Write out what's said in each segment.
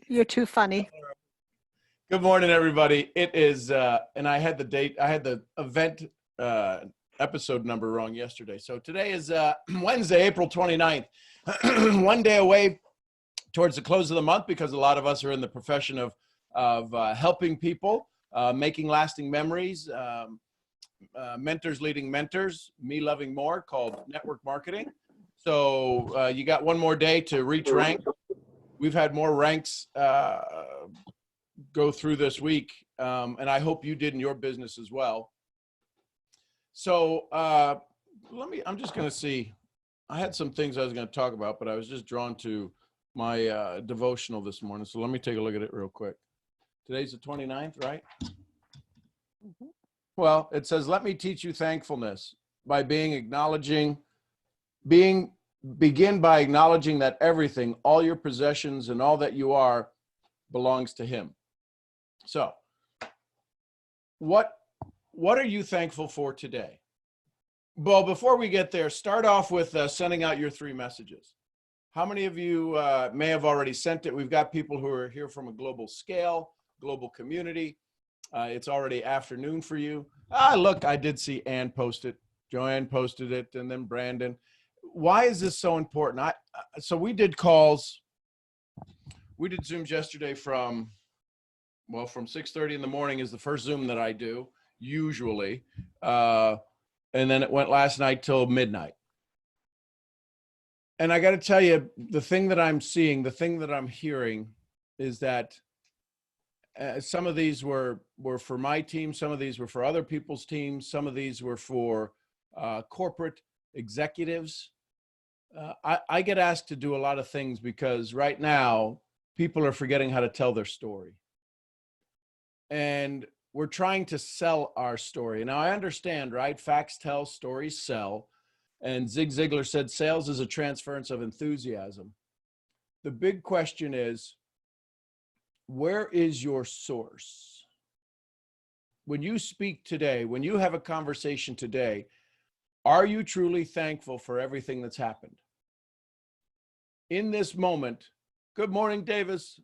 You're too funny. Good morning, everybody. It is, and I had the date, I had the event episode number wrong yesterday. So today is Wednesday, April 29th, one day away towards the close of the month because a lot of us are in the profession of helping people, making lasting memories, mentors leading mentors, me loving more, called network marketing. So you got one more day to reach rank. We've had more ranks go through this week, and I hope you did in your business as well. So I'm just going to see. I had some things I was going to talk about, but I was just drawn to my devotional this morning. So let me take a look at it real quick. Today's the 29th, right? Mm-hmm. Well, it says, let me teach you thankfulness by begin by acknowledging that everything, all your possessions and all that you are belongs to him. So what are you thankful for today? Well, before we get there, start off with sending out your 3 messages. How many of you may have already sent it? We've got people who are here from a global scale, global community. It's already afternoon for you. Look, I did see Ann post it. Joanne posted it, and then Brandon. Why is this so important? So we did calls. We did Zooms yesterday from 6:30 in the morning is the first Zoom that I do, usually. And then it went last night till midnight. And I got to tell you, the thing that I'm seeing, the thing that I'm hearing is that some of these were for my team. Some of these were for other people's teams. Some of these were for corporate executives. I get asked to do a lot of things because right now people are forgetting how to tell their story. And we're trying to sell our story. Now I understand, right? Facts tell, stories sell. And Zig Ziglar said, sales is a transference of enthusiasm. The big question is, where is your source? When you speak today, when you have a conversation today, are you truly thankful for everything that's happened? In this moment, good morning, Davis.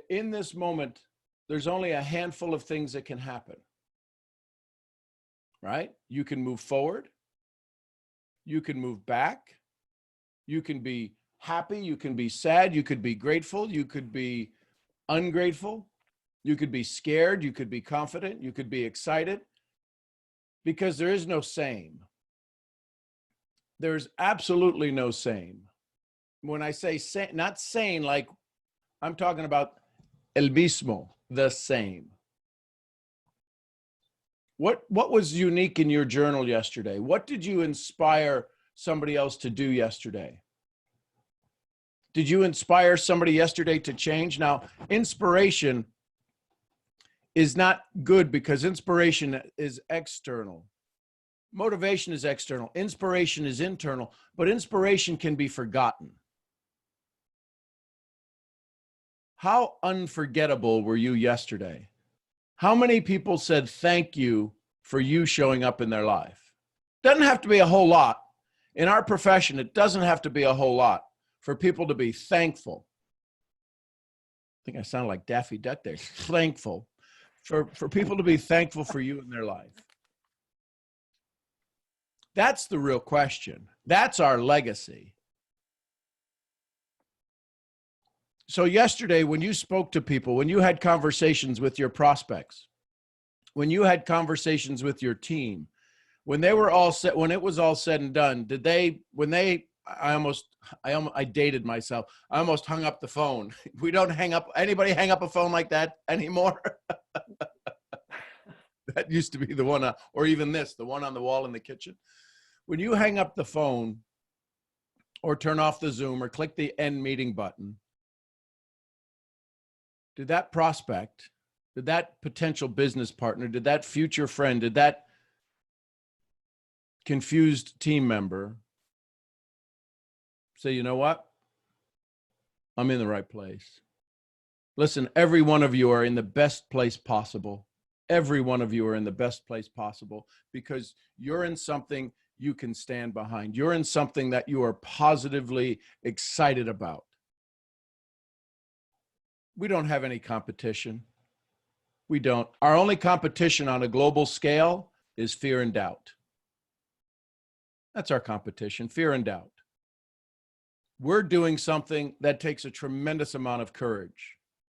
In this moment, there's only a handful of things that can happen, right? You can move forward. You can move back. You can be happy. You can be sad. You could be grateful. You could be ungrateful. You could be scared. You could be confident. You could be excited, because there is no same. There's absolutely no same. When I say sane, not sane, like I'm talking about el mismo, the same. What was unique in your journal yesterday? What did you inspire somebody else to do yesterday? Did you inspire somebody yesterday to change? Now, inspiration is not good because inspiration is external. Motivation is external. Inspiration is internal, but inspiration can be forgotten. How unforgettable were you yesterday? How many people said thank you for you showing up in their life? Doesn't have to be a whole lot. In our profession, it doesn't have to be a whole lot for people to be thankful. I think I sound like Daffy Duck there. Thankful. For people to be thankful for you in their life. That's the real question. That's our legacy. So yesterday, when you spoke to people, when you had conversations with your prospects, when you had conversations with your team, when they were all set, when it was all said and done, I dated myself. I almost hung up the phone. We don't hang up, anybody hang up a phone like that anymore? That used to be the one, or even this, the one on the wall in the kitchen. When you hang up the phone or turn off the Zoom or click the end meeting button, did that prospect, did that potential business partner, did that future friend, did that confused team member say, you know what? I'm in the right place. Listen, every one of you are in the best place possible. Every one of you are in the best place possible because you're in something you can stand behind. You're in something that you are positively excited about. We don't have any competition. We don't. Our only competition on a global scale is fear and doubt. That's our competition, fear and doubt. We're doing something that takes a tremendous amount of courage.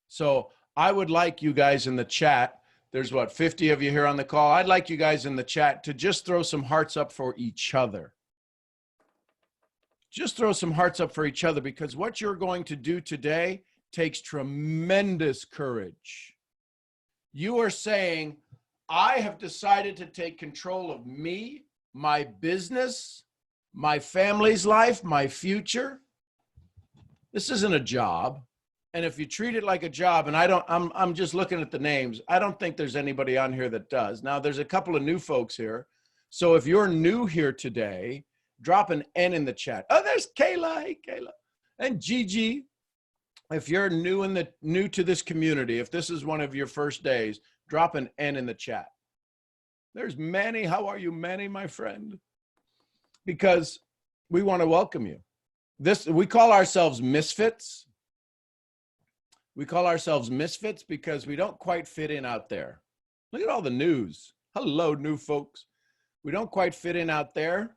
So I would like you guys in the chat, there's what, 50 of you here on the call. I'd like you guys in the chat to just throw some hearts up for each other. Just throw some hearts up for each other, because what you're going to do today takes tremendous courage. You are saying, I have decided to take control of me, my business, my family's life, my future. This isn't a job. And if you treat it like a job, and I'm just looking at the names, I don't think there's anybody on here that does. Now, there's a couple of new folks here. So if you're new here today, drop an N in the chat. Oh, there's Kayla. Hey, Kayla. And Gigi. If you're new to this community, if this is one of your first days, drop an N in the chat. There's Manny. How are you, Manny, my friend? Because we want to welcome you. We call ourselves misfits. We call ourselves misfits because we don't quite fit in out there. Look at all the news. Hello, new folks. We don't quite fit in out there,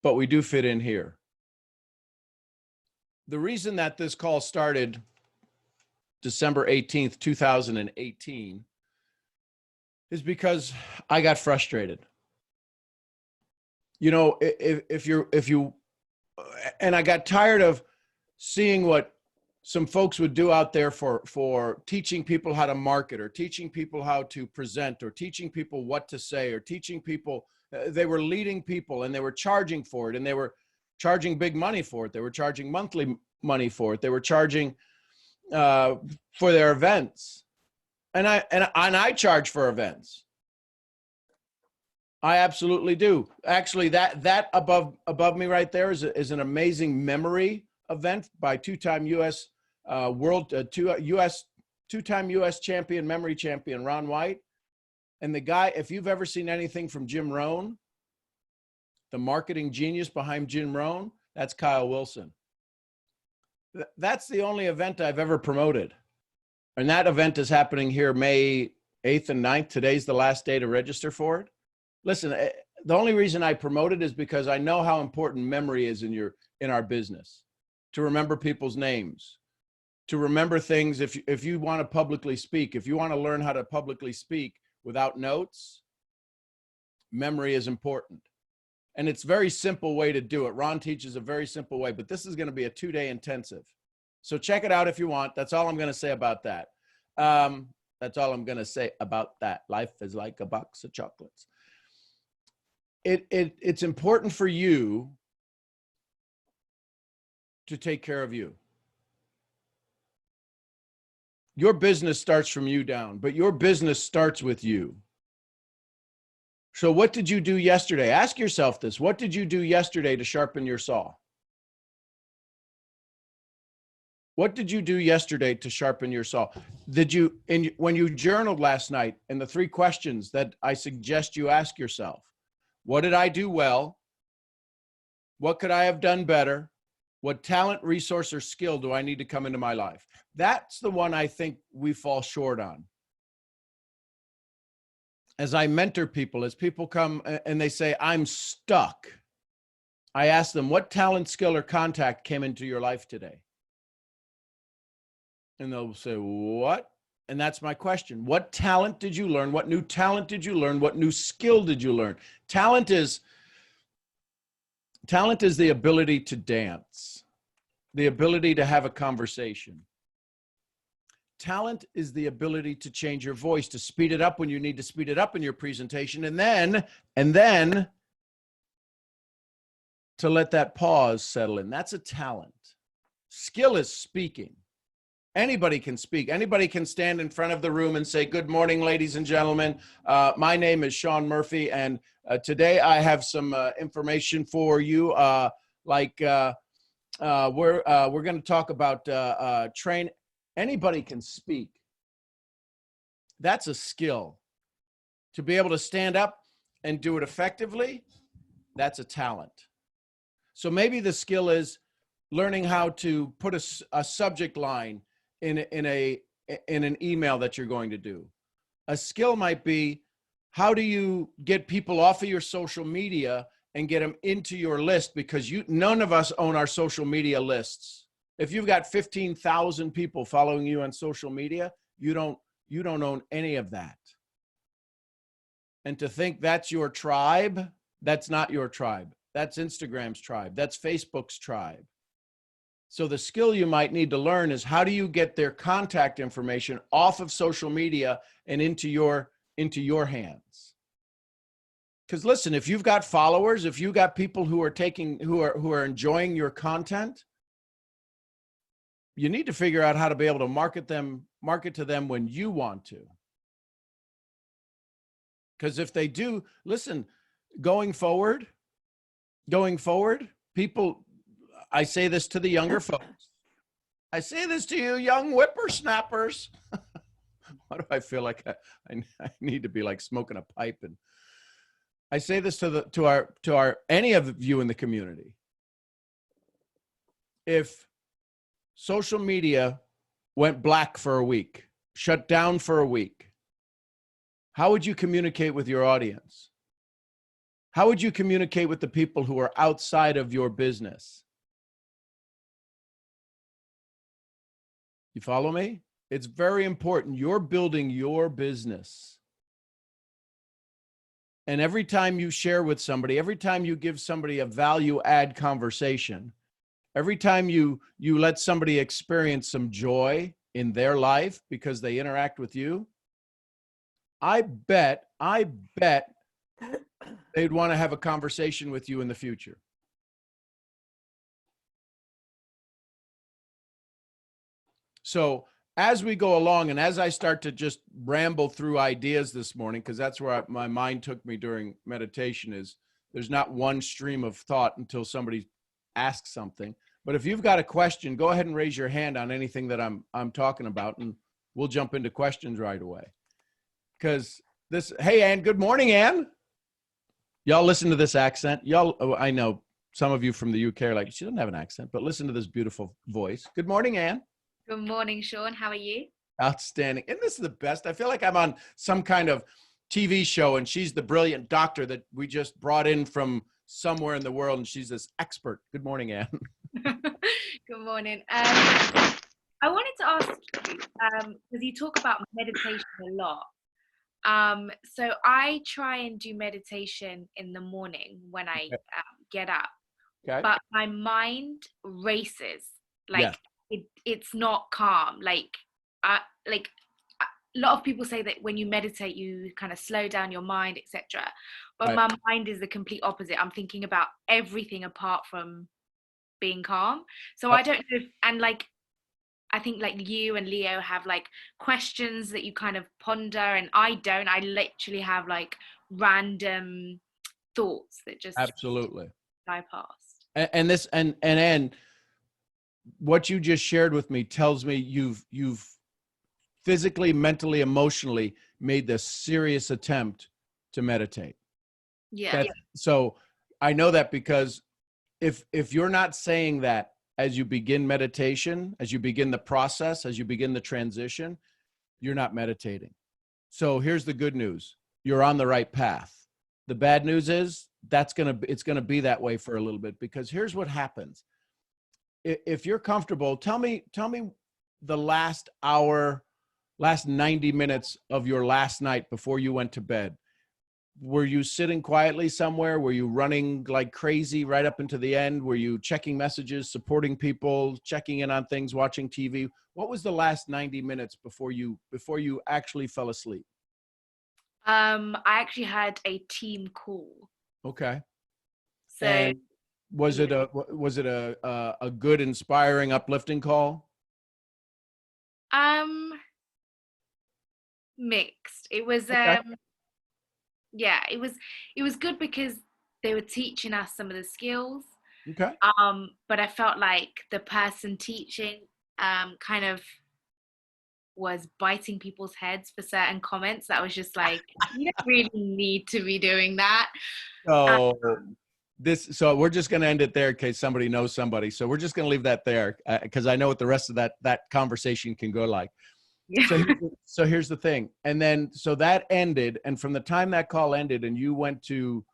but we do fit in here. The reason that this call started December 18th, 2018 is because I got frustrated. You know, and I got tired of seeing what some folks would do out there for teaching people how to market, or teaching people how to present, or teaching people what to say, or teaching people, they were leading people and they were charging for it, and they were charging big money for it. They were charging monthly money for it. They were charging for their events. And I charge for events. I absolutely do. Actually, that above me right there is an amazing memory event by two-time U.S. Two-time U.S. champion, memory champion, Ron White. And the guy, if you've ever seen anything from Jim Rohn, the marketing genius behind Jim Rohn, that's Kyle Wilson. That's the only event I've ever promoted. And that event is happening here May 8th and 9th. Today's the last day to register for it. Listen, the only reason I promote it is because I know how important memory is in our business. To remember people's names, to remember things. If you want to publicly speak, if you want to learn how to publicly speak without notes, memory is important. And it's a very simple way to do it. Ron teaches a very simple way, but this is going to be a 2-day intensive. So check it out if you want. That's all I'm going to say about that. That's all I'm going to say about that. Life is like a box of chocolates. It's important for you to take care of you. Your business starts from you down, but your business starts with you. So what did you do yesterday? Ask yourself this. What did you do yesterday to sharpen your saw? What did you do yesterday to sharpen your saw? When you journaled last night, and the 3 questions that I suggest you ask yourself: what did I do well? What could I have done better? What talent, resource, or skill do I need to come into my life? That's the one I think we fall short on. As I mentor people, as people come and they say, I'm stuck, I ask them, what talent, skill, or contact came into your life today? And they'll say, what? And that's my question. What talent did you learn? What new talent did you learn? What new skill did you learn? Talent is the ability to dance, the ability to have a conversation. Talent is the ability to change your voice, to speed it up when you need to speed it up in your presentation, and then to let that pause settle in. That's a talent. Skill is speaking. Anybody can speak. Anybody can stand in front of the room and say, good morning, ladies and gentlemen. My name is Sean Murphy, and today I have some information for you. We're going to talk about train. Anybody can speak. That's a skill. To be able to stand up and do it effectively, that's a talent. So maybe the skill is learning how to put a subject line in an email that you're going to do. A skill might be, how do you get people off of your social media and get them into your list? Because none of us own our social media lists. If you've got 15,000 people following you on social media, you don't own any of that. And to think that's your tribe, that's not your tribe. That's Instagram's tribe. That's Facebook's tribe. So the skill you might need to learn is, how do you get their contact information off of social media and into your hands? Because listen, if you've got followers, if you've got people who are enjoying your content, you need to figure out how to be able to market to them when you want to. Because if they do, listen, going forward, people, I say this to the younger folks. I say this to you, young whippersnappers. Why do I feel like I need to be like smoking a pipe? And I say this to our any of you in the community. If social media went black for a week, shut down for a week, how would you communicate with your audience? How would you communicate with the people who are outside of your business? You follow me? It's very important. You're building your business. And every time you share with somebody, every time you give somebody a value add conversation, every time you let somebody experience some joy in their life because they interact with you, I bet they'd want to have a conversation with you in the future. So as we go along, and as I start to just ramble through ideas this morning, because that's where my mind took me during meditation, is there's not one stream of thought until somebody asks something. But if you've got a question, go ahead and raise your hand on anything that I'm talking about, and we'll jump into questions right away. Because hey, Ann, good morning, Ann. Y'all listen to this accent. I know some of you from the UK are like, she doesn't have an accent, but listen to this beautiful voice. Good morning, Ann. Good morning, Sean. How are you? Outstanding. And this is the best. I feel like I'm on some kind of TV show and she's the brilliant doctor that we just brought in from somewhere in the world and she's this expert. Good morning, Ann. Good morning. I wanted to ask you, because you talk about meditation a lot. So I try and do meditation in the morning when I get up, but my mind races. It's not calm. A lot of people say that when you meditate, you kind of slow down your mind, etc. But my mind is the complete opposite. I'm thinking about everything apart from being calm. So I don't know I think you and Leo have questions that you kind of ponder, and I don't. I literally have random thoughts that just absolutely fly past. And what you just shared with me tells me you've physically, mentally, emotionally made this serious attempt to meditate. Yeah. So I know that because if you're not saying that as you begin meditation, as you begin the process, as you begin the transition, you're not meditating. So here's the good news. You're on the right path. The bad news is it's going to be that way for a little bit, because here's what happens. If you're comfortable, tell me the last hour, last 90 minutes of your last night before you went to bed. Were you sitting quietly somewhere? Were you running like crazy right up into the end? Were you checking messages, supporting people, checking in on things, watching TV? What was the last 90 minutes before you actually fell asleep? I actually had a team call. Okay. So and was it a good, inspiring, uplifting call? Mixed. It was okay. Yeah, it was good because they were teaching us some of the skills. Okay. But I felt like the person teaching kind of was biting people's heads for certain comments that was just like, you don't really need to be doing that. So So we're just going to end it there in case somebody knows somebody. So we're just going to leave that there because I know what the rest of that conversation can go like. Yeah. So here's the thing. And then, so that ended. And from the time that call ended and you went to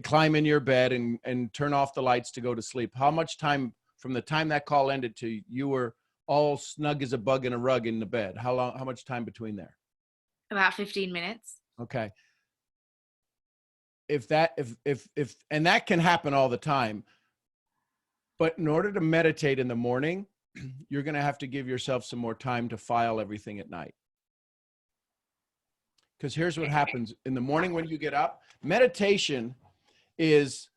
climb in your bed and turn off the lights to go to sleep, how much time from the time that call ended to you were all snug as a bug in a rug in the bed? How much time between there? About 15 minutes. Okay. If and that can happen all the time, but in order to meditate in the morning, you're going to have to give yourself some more time to file everything at night. Because here's what happens in the morning when you get up. Meditation is,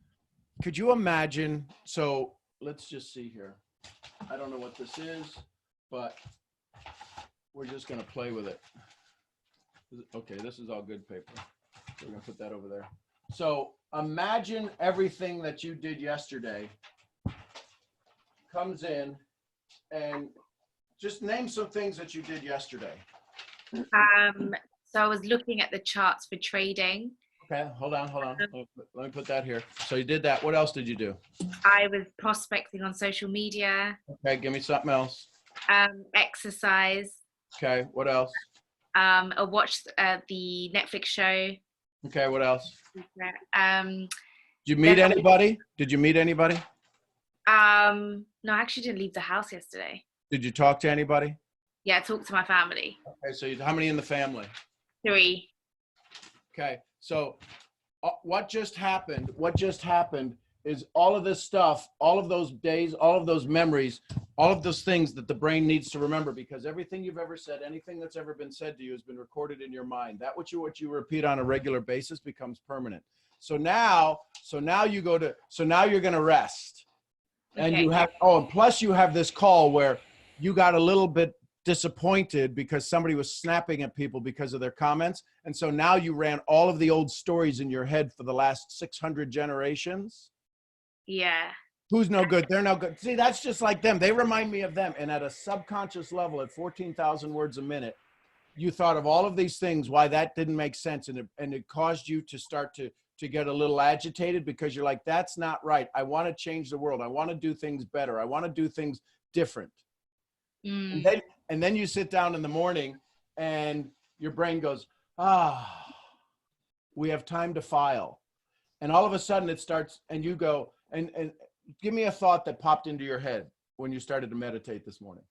could you imagine? So let's just see here. I don't know what this is, but we're just going to play with it. Okay, this is all good paper. We're going to put that over there. So imagine everything that you did yesterday comes in, and just name some things that you did yesterday. So I was looking at the charts for trading. Okay, hold on. Let me put that here. So you did that. What else did you do? I was prospecting on social media. Okay, give me something else. Exercise. Okay, what else? I watched the Netflix show. Okay, what else? Did you meet anybody? Did you meet anybody? No, I actually didn't leave the house yesterday. Did you talk to anybody? Yeah, I talked to my family. Okay, so how many in the family? 3. Okay, so what just happened is all of this stuff, all of those days, all of those memories, all of those things that the brain needs to remember, because everything you've ever said, anything that's ever been said to you has been recorded in your mind. That what you repeat on a regular basis becomes permanent. So now you're going to rest. And you have, and plus you have this call where you got a little bit disappointed because somebody was snapping at people because of their comments. And so now you ran all of the old stories in your head for the last 600 generations. Yeah. Who's no good? They're no good. See, that's just like them. They remind me of them. And at a subconscious level, at 14,000 words a minute, you thought of all of these things, why that didn't make sense. And it caused you to start to get a little agitated because you're like, that's not right. I want to change the world. I want to do things better. I want to do things different. And then you sit down in the morning and your brain goes, we have time to file. And all of a sudden it starts, and you go, and give me a thought that popped into your head when you started to meditate this morning.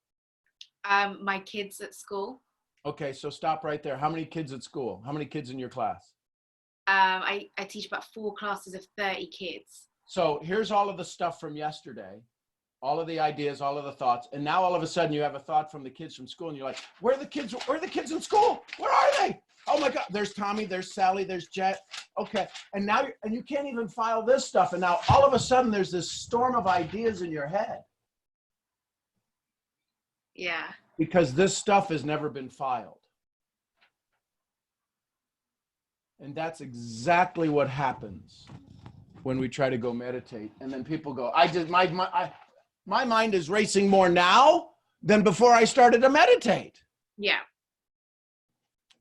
My kids at school. Okay, so stop right there. How many kids at school? How many kids in your class? I teach about 4 classes of 30 kids. So here's all of the stuff from yesterday, all of the ideas, all of the thoughts. And now all of a sudden you have a thought from the kids from school and you're like, where are the kids? Where are the kids in school? Where are they? Oh my God, there's Tommy, there's Sally, there's Jet. Okay, and now you can't even file this stuff. And now all of a sudden there's this storm of ideas in your head. Yeah. Because this stuff has never been filed. And that's exactly what happens when we try to go meditate. And then people go, my mind is racing more now than before I started to meditate. Yeah.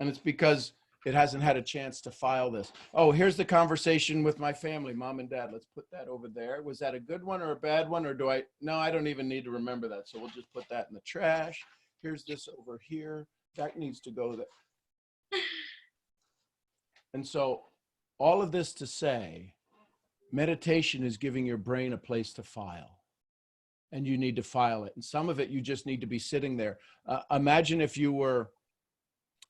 And it's because it hasn't had a chance to file this. Oh, here's the conversation with my family, mom and dad. Let's put that over there. Was that a good one or a bad one? Or no, I don't even need to remember that. So we'll just put that in the trash. Here's this over here. That needs to go there. And so all of this to say, meditation is giving your brain a place to file. And you need to file it. And some of it, you just need to be sitting there. Imagine if you were,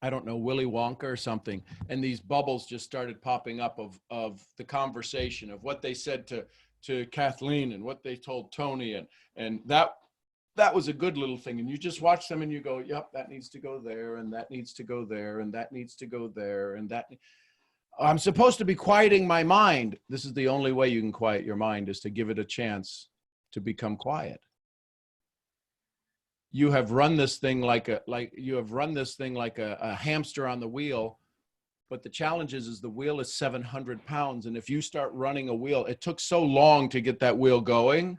I don't know, Willy Wonka or something, and these bubbles just started popping up of the conversation, of what they said to Kathleen and what they told Tony. And that was a good little thing. And you just watch them and you go, yep, that needs to go there, and that needs to go there, and that needs to go there, and that. I'm supposed to be quieting my mind. This is the only way you can quiet your mind, is to give it a chance to become quiet. You have run this thing like a hamster on the wheel, but the challenge is the wheel is 700 pounds. And if you start running a wheel, it took so long to get that wheel going.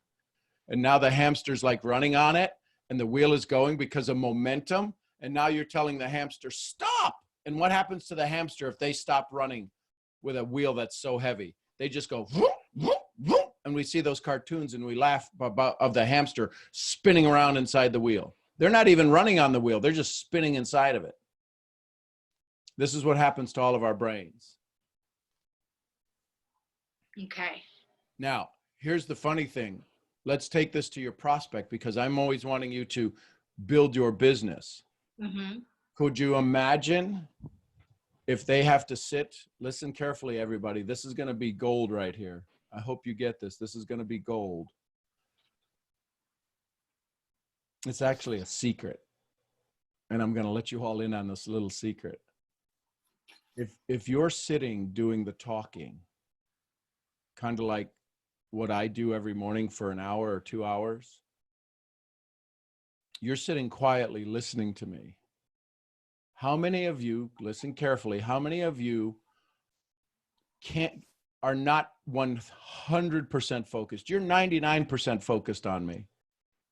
And now the hamster's like running on it and the wheel is going because of momentum. And now you're telling the hamster, stop. And what happens to the hamster if they stop running with a wheel that's so heavy? They just go, whoop, and we see those cartoons and we laugh about of the hamster spinning around inside the wheel. They're not even running on the wheel. They're just spinning inside of it. This is what happens to all of our brains. Okay. Now, here's the funny thing. Let's take this to your prospect, because I'm always wanting you to build your business. Mm-hmm. Could you imagine if they have to sit, listen carefully, everybody. This is going to be gold right here. I hope you get this. This is going to be gold. It's actually a secret. And I'm going to let you all in on this little secret. If you're sitting doing the talking, kind of like what I do every morning for an hour or 2 hours, you're sitting quietly listening to me. How many of you, listen carefully, how many of you are not 100% focused? You're 99% focused on me.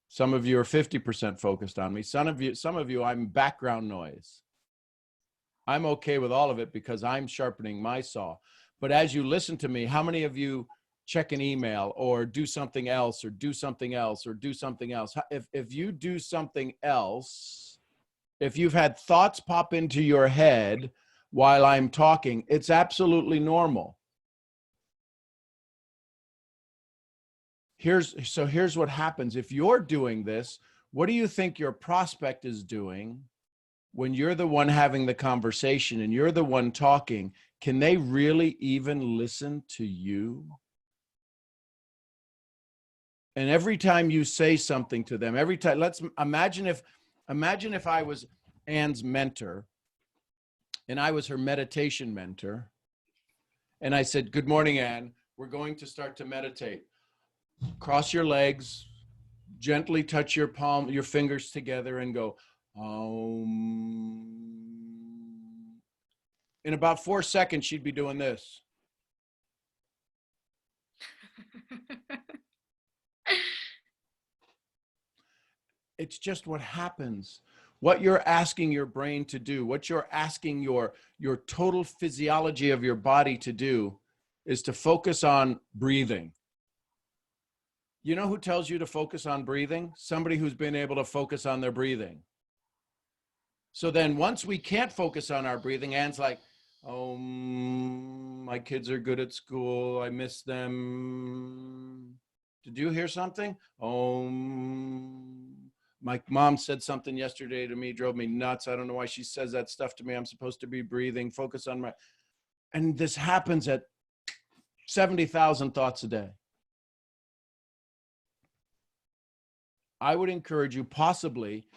Some of you are 50% focused on me. Some of you, I'm background noise. I'm okay with all of it because I'm sharpening my saw. But as you listen to me, how many of you check an email or do something else or do something else or do something else? If you do something else, if you've had thoughts pop into your head while I'm talking, it's absolutely normal. Here's what happens. If you're doing this, what do you think your prospect is doing when you're the one having the conversation and you're the one talking? Can they really even listen to you? And every time you say something to them, every time, let's imagine if I was Anne's mentor and I was her meditation mentor, and I said, "Good morning, Anne. We're going to start to meditate. Cross your legs, gently touch your fingers together and go, In about 4 seconds, she'd be doing this. It's just what happens. What you're asking your brain to do, what you're asking your total physiology of your body to do, is to focus on breathing. You know who tells you to focus on breathing? Somebody who's been able to focus on their breathing. So then once we can't focus on our breathing, Anne's like, my kids are good at school. I miss them. Did you hear something? My mom said something yesterday to me, drove me nuts. I don't know why she says that stuff to me. I'm supposed to be breathing, focus on my, and this happens at 70,000 thoughts a day. I would encourage you, possibly,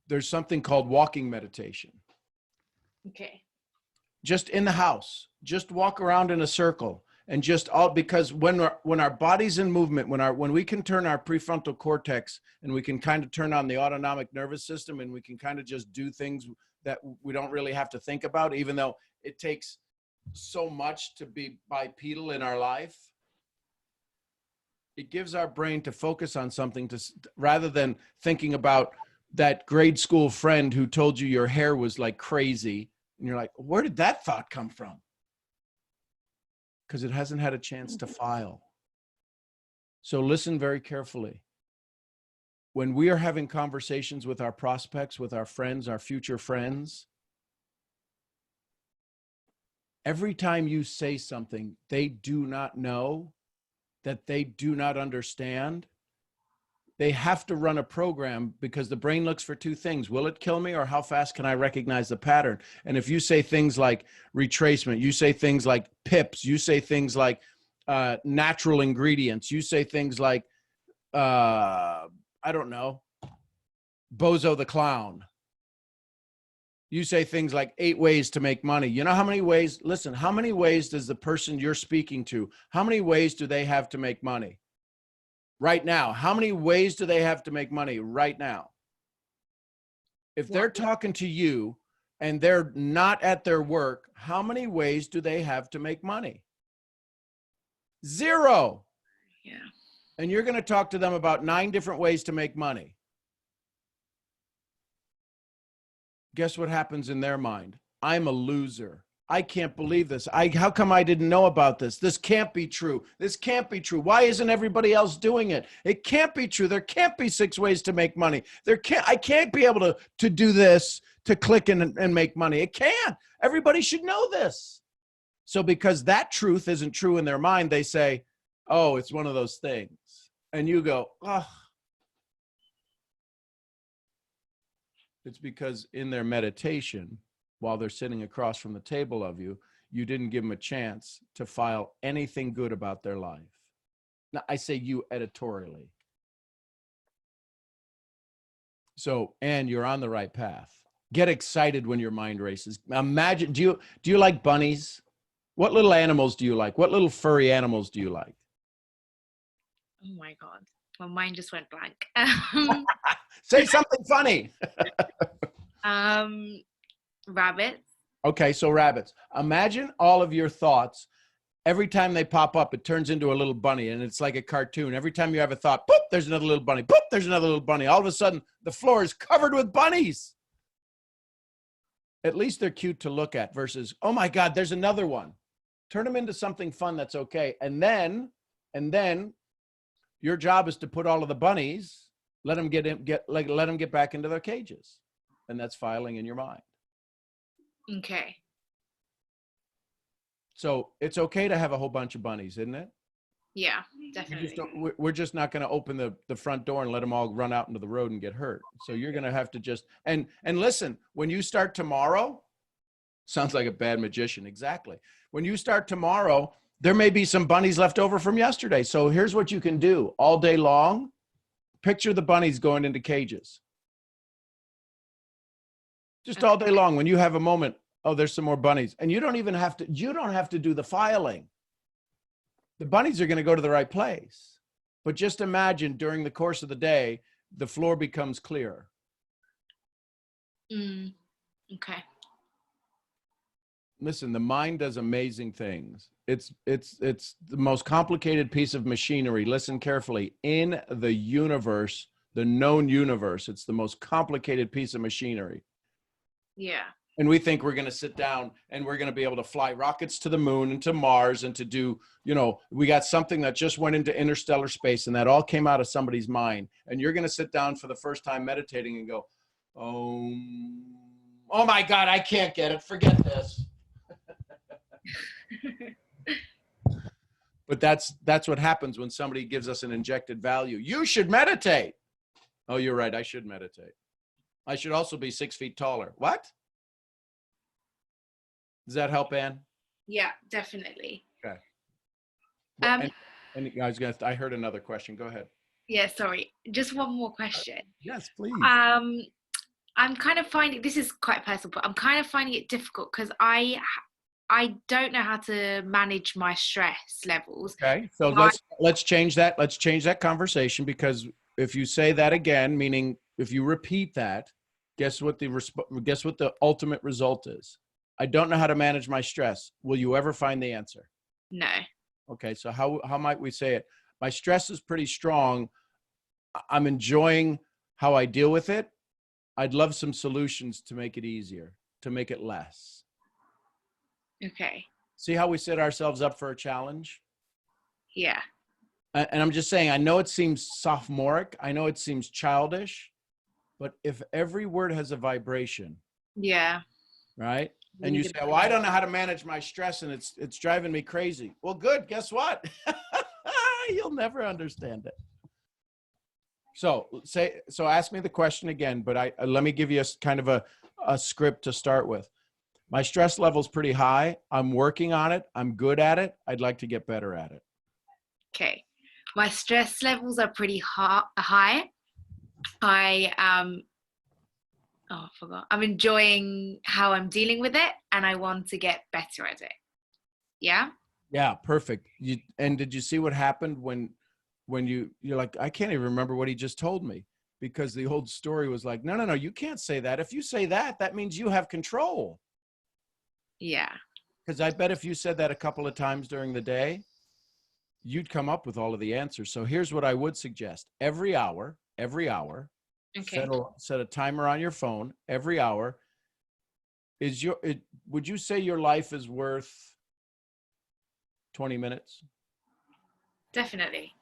there's something called walking meditation. Okay. Just in the house, just walk around in a circle and just all, because when our body's in movement, when we can turn our prefrontal cortex and we can kind of turn on the autonomic nervous system and we can kind of just do things that we don't really have to think about, even though it takes so much to be bipedal in our life. It gives our brain to focus on something rather than thinking about that grade school friend who told you your hair was like crazy. And you're like, where did that thought come from? Because it hasn't had a chance to file. So listen very carefully. When we are having conversations with our prospects, with our friends, our future friends, every time you say something they do not know, that they do not understand, they have to run a program, because the brain looks for two things. Will it kill me, or how fast can I recognize the pattern? And if you say things like retracement, you say things like PIPs, you say things like natural ingredients, you say things like, I don't know, Bozo the Clown. You say things like 8 ways to make money. You know how many ways, listen, how many ways does the person you're speaking to, how many ways do they have to make money? Right now, how many ways do they have to make money right now? If they're talking to you and they're not at their work, how many ways do they have to make money? 0. Yeah. And you're going to talk to them about 9 different ways to make money. Guess what happens in their mind? I'm a loser. I can't believe this. How come I didn't know about this? This can't be true. This can't be true. Why isn't everybody else doing it? It can't be true. There can't be 6 ways to make money. I can't be able to do this, to click and make money. It can't. Everybody should know this. So because that truth isn't true in their mind, they say, oh, it's one of those things. And you go, oh. It's because in their meditation, while they're sitting across from the table of you, you didn't give them a chance to file anything good about their life. Now, I say you editorially. So, and you're on the right path. Get excited when your mind races. Imagine, do you like bunnies? What little animals do you like? What little furry animals do you like? Oh my God. My mind just went blank. Say something funny. Rabbits. Okay, so rabbits. Imagine all of your thoughts. Every time they pop up, it turns into a little bunny, and it's like a cartoon. Every time you have a thought, boop, there's another little bunny. Boop, there's another little bunny. All of a sudden, the floor is covered with bunnies. At least they're cute to look at versus, oh my God, there's another one. Turn them into something fun that's okay. And then your job is to put all of the bunnies, let them get back into their cages. And that's filing in your mind. Okay. So it's okay to have a whole bunch of bunnies, isn't it? Yeah, definitely. We're just not going to open the front door and let them all run out into the road and get hurt. So you're going to have to just, and listen, when you start tomorrow, sounds like a bad magician. Exactly. When you start tomorrow, there may be some bunnies left over from yesterday. So here's what you can do all day long. Picture the bunnies going into cages. Just all day long. When you have a moment, oh, there's some more bunnies. And you don't have to do the filing. The bunnies are going to go to the right place. But just imagine during the course of the day, the floor becomes clearer. Okay. Listen, the mind does amazing things. It's the most complicated piece of machinery. Listen carefully. In the universe, the known universe, it's the most complicated piece of machinery. Yeah. And we think we're going to sit down and we're going to be able to fly rockets to the moon and to Mars and to do, we got something that just went into interstellar space and that all came out of somebody's mind. And you're going to sit down for the first time meditating and go, oh my God, I can't get it. Forget this. But that's what happens when somebody gives us an injected value. You should meditate. Oh, you're right. I should meditate. I should also be 6 feet taller. What? Does that help, Ann? Yeah, definitely. Okay. Um, I heard another question. Go ahead. Yeah, sorry. Just one more question. Yes, please. I'm kind of finding, this is quite personal, but I'm kind of finding it difficult because I don't know how to manage my stress levels. Okay, so let's change that. Let's change that conversation, because if you say that again, meaning if you repeat that, guess what the ultimate result is? I don't know how to manage my stress. Will you ever find the answer? No. Okay, so how might we say it? My stress is pretty strong. I'm enjoying how I deal with it. I'd love some solutions to make it easier, to make it less. Okay. See how we set ourselves up for a challenge? Yeah. And I'm just saying, I know it seems sophomoric. I know it seems childish, but if every word has a vibration, Yeah. right? And you say, well, I don't know how to manage my stress and it's driving me crazy. Well, good. Guess what? You'll never understand it. So ask me the question again, but let me give you kind of a script to start with. My stress level's pretty high. I'm working on it. I'm good at it. I'd like to get better at it. Okay. My stress levels are pretty high. I forgot. I'm enjoying how I'm dealing with it and I want to get better at it. Yeah? Yeah, perfect. And did you see what happened when you're like, I can't even remember what he just told me, because the old story was like, no, you can't say that. If you say that, that means you have control. Yeah. Because I bet if you said that a couple of times during the day, you'd come up with all of the answers. So here's what I would suggest. Every hour, Okay. set a timer on your phone. Every hour, would you say your life is worth 20 minutes? Definitely.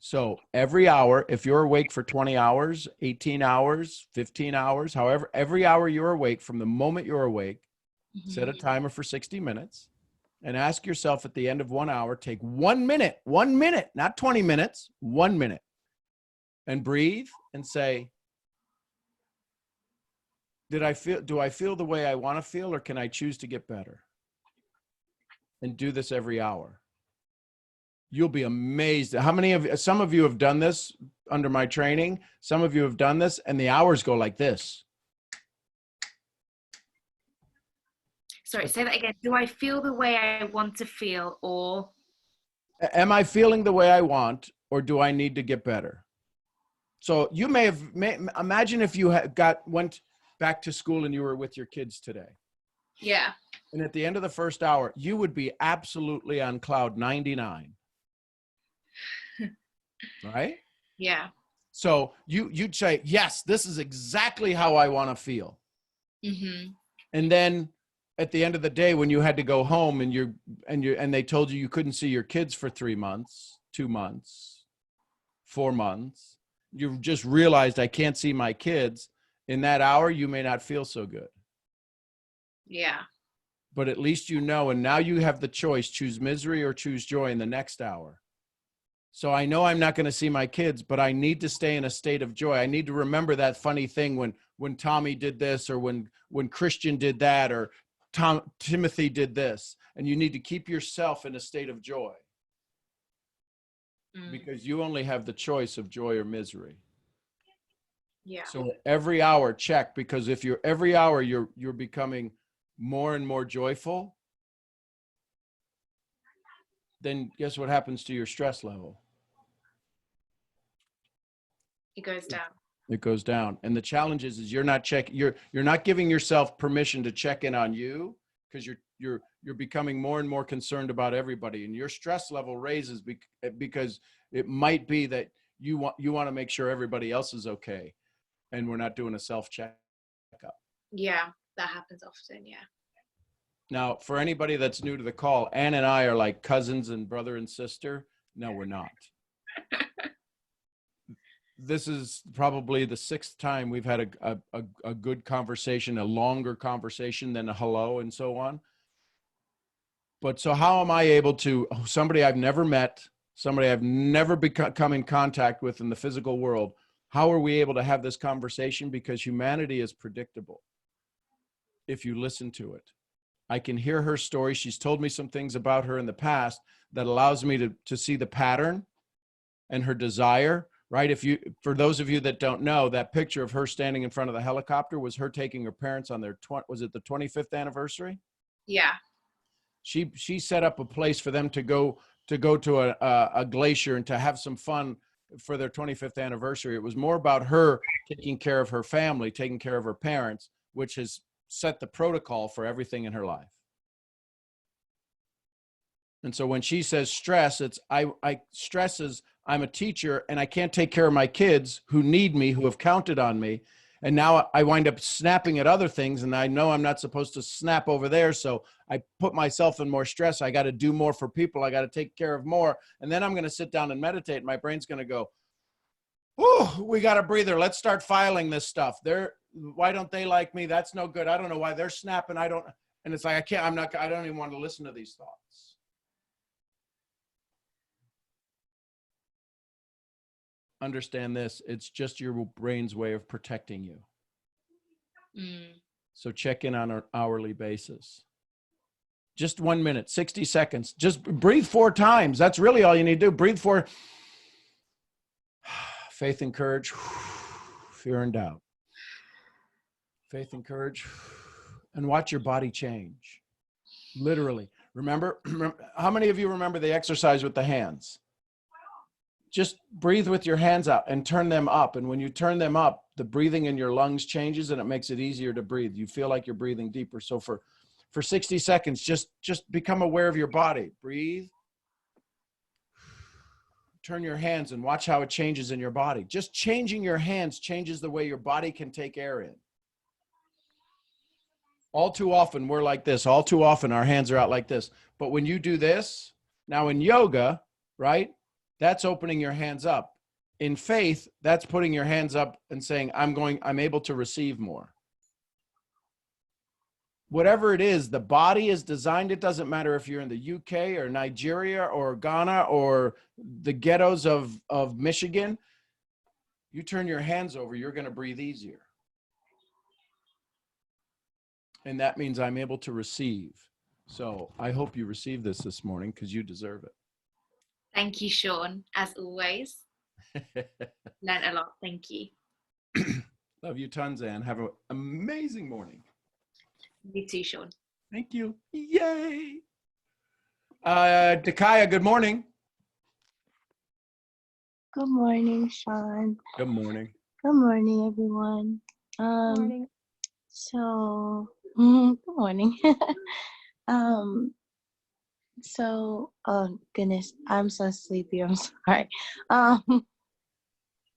So every hour, if you're awake for 20 hours, 18 hours, 15 hours, however, every hour you're awake, from the moment you're awake, set a timer for 60 minutes and ask yourself at the end of 1 hour, take 1 minute, not 20 minutes, 1 minute, and breathe and say, do I feel the way I want to feel, or can I choose to get better? And do this every hour. You'll be amazed. Some of you have done this under my training. Some of you have done this, and the hours go like this. Sorry, say that again. Do I feel the way I want to feel, or? Am I feeling the way I want, or do I need to get better? So you imagine if you went back to school and you were with your kids today. Yeah. And at the end of the first hour, you would be absolutely on cloud 99. Right? Yeah. So you'd say, yes, this is exactly how I want to feel. Mm-hmm. And then at the end of the day, when you had to go home and they told you couldn't see your kids for 3 months, 2 months, 4 months, you just realized I can't see my kids. In that hour, you may not feel so good. Yeah. But at least you know, and now you have the choice, choose misery or choose joy in the next hour. So I know I'm not going to see my kids, but I need to stay in a state of joy. I need to remember that funny thing when Tommy did this, or when Christian did that, or Timothy did this. And you need to keep yourself in a state of joy. Because you only have the choice of joy or misery. Yeah. So every hour check, because if every hour you're becoming more and more joyful, then guess what happens to your stress level? It goes down. It goes down. And the challenge is you're not giving yourself permission to check in on you, because you're becoming more and more concerned about everybody, and your stress level raises because it might be that you want to make sure everybody else is okay, and we're not doing a self checkup. Yeah, that happens often. Yeah. Now, for anybody that's new to the call, Ann and I are like cousins and brother and sister. No, we're not. This is probably the 6th time we've had a good conversation, a longer conversation than a hello and so on. But so how am I able to, somebody I've never met, somebody I've never come in contact with in the physical world, how are we able to have this conversation? Because humanity is predictable if you listen to it. I can hear her story. She's told me some things about her in the past that allows me to see the pattern and her desire, right? For those of you that don't know, that picture of her standing in front of the helicopter was her taking her parents on their, was it the 25th anniversary? Yeah. She set up a place for them to go to a glacier and to have some fun for their 25th anniversary. It was more about her taking care of her family, taking care of her parents, which has set the protocol for everything in her life. And so when she says stress, stress is I'm a teacher and I can't take care of my kids who need me, who have counted on me. And now I wind up snapping at other things, and I know I'm not supposed to snap over there. So I put myself in more stress. I got to do more for people. I got to take care of more. And then I'm going to sit down and meditate. My brain's going to go, oh, we got a breather. Let's start filing this stuff. Why don't they like me? That's no good. I don't know why they're snapping. And it's like, I don't even want to listen to these thoughts. Understand this. It's just your brain's way of protecting you. So check in on an hourly basis. Just 1 minute, 60 seconds. Just breathe 4 times. That's really all you need to do. Breathe 4. Faith and courage. Fear and doubt. Faith and courage. And watch your body change. Literally. Remember, how many of you remember the exercise with the hands? Just breathe with your hands out and turn them up. And when you turn them up, the breathing in your lungs changes and it makes it easier to breathe. You feel like you're breathing deeper. So for 60 seconds, just become aware of your body. Breathe. Turn your hands and watch how it changes in your body. Just changing your hands changes the way your body can take air in. All too often, we're like this. All too often, our hands are out like this. But when you do this, now in yoga, right, that's opening your hands up. In faith, that's putting your hands up and saying, I'm able to receive more. Whatever it is, the body is designed. It doesn't matter if you're in the UK or Nigeria or Ghana or the ghettos of Michigan. You turn your hands over, you're going to breathe easier. And that means I'm able to receive. So I hope you receive this morning because you deserve Thank you, Sean, as always. it. Learned a lot. Thank you. Love you tons, Anne. Have an amazing morning. You too, Sean. Thank you. Yay. Dakaya, good morning. Good morning, Sean. Good morning. Good morning, everyone. Morning. Good morning. Oh goodness, I'm so sleepy. I'm sorry.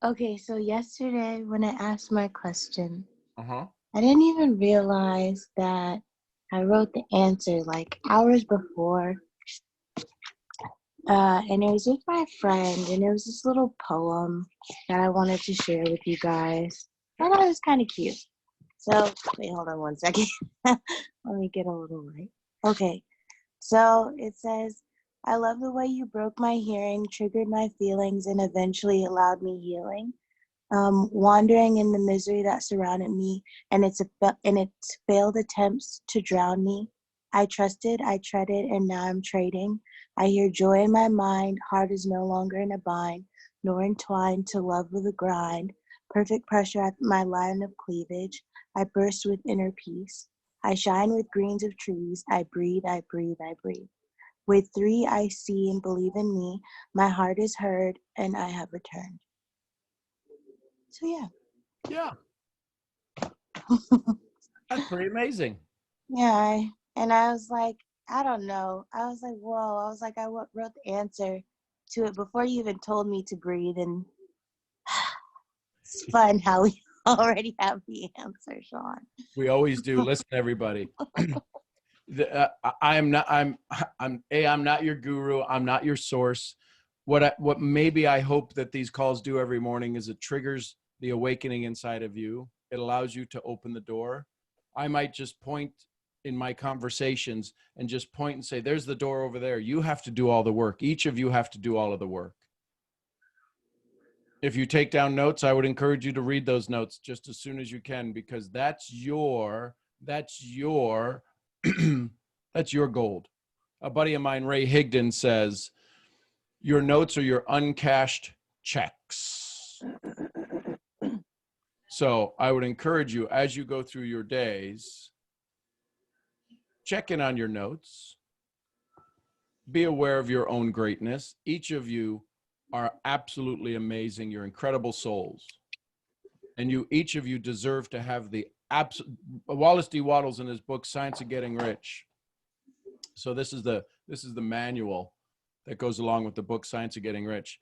Okay, so yesterday when I asked my question, Uh-huh. I didn't even realize that I wrote the answer like hours before. And it was with my friend, and it was this little poem that I wanted to share with you guys. I thought it was kind of cute. So, wait, hold on one second. Let me get a little light. Okay, so it says, I love the way you broke my hearing, triggered my feelings, and eventually allowed me healing. Wandering in the misery that surrounded me and its failed attempts to drown me. I trusted, I treaded, and now I'm trading. I hear joy in my mind, heart is no longer in a bind, nor entwined to love with a grind. Perfect pressure at my line of cleavage, I burst with inner peace. I shine with greens of trees, I breathe, I breathe, I breathe. With three I see and believe in me, my heart is heard, and I have returned. So yeah. Yeah. That's pretty amazing. Yeah, and I was like, I don't know. I was like, whoa. I was like, wrote the answer to it before you even told me to breathe, and it's fun how we already have the answer, Sean. We always do. Listen, everybody. I'm not your guru. I'm not your source. What maybe I hope that these calls do every morning is it triggers the awakening inside of you. It allows you to open the door. I might just point in my conversations and just point and say, there's the door over there. You have to do all the work. Each of you have to do all of the work. If you take down notes, I would encourage you to read those notes just as soon as you can, because that's your that's your gold. A buddy of mine, Ray Higdon, says, your notes are your uncashed checks. So I would encourage you, as you go through your days, check in on your notes. Be aware of your own greatness. Each of you are absolutely amazing. You're incredible souls. And each of you deserve to have the Wallace D. Wattles in his book, Science of Getting Rich. So this is the manual that goes along with the book, Science of Getting Rich.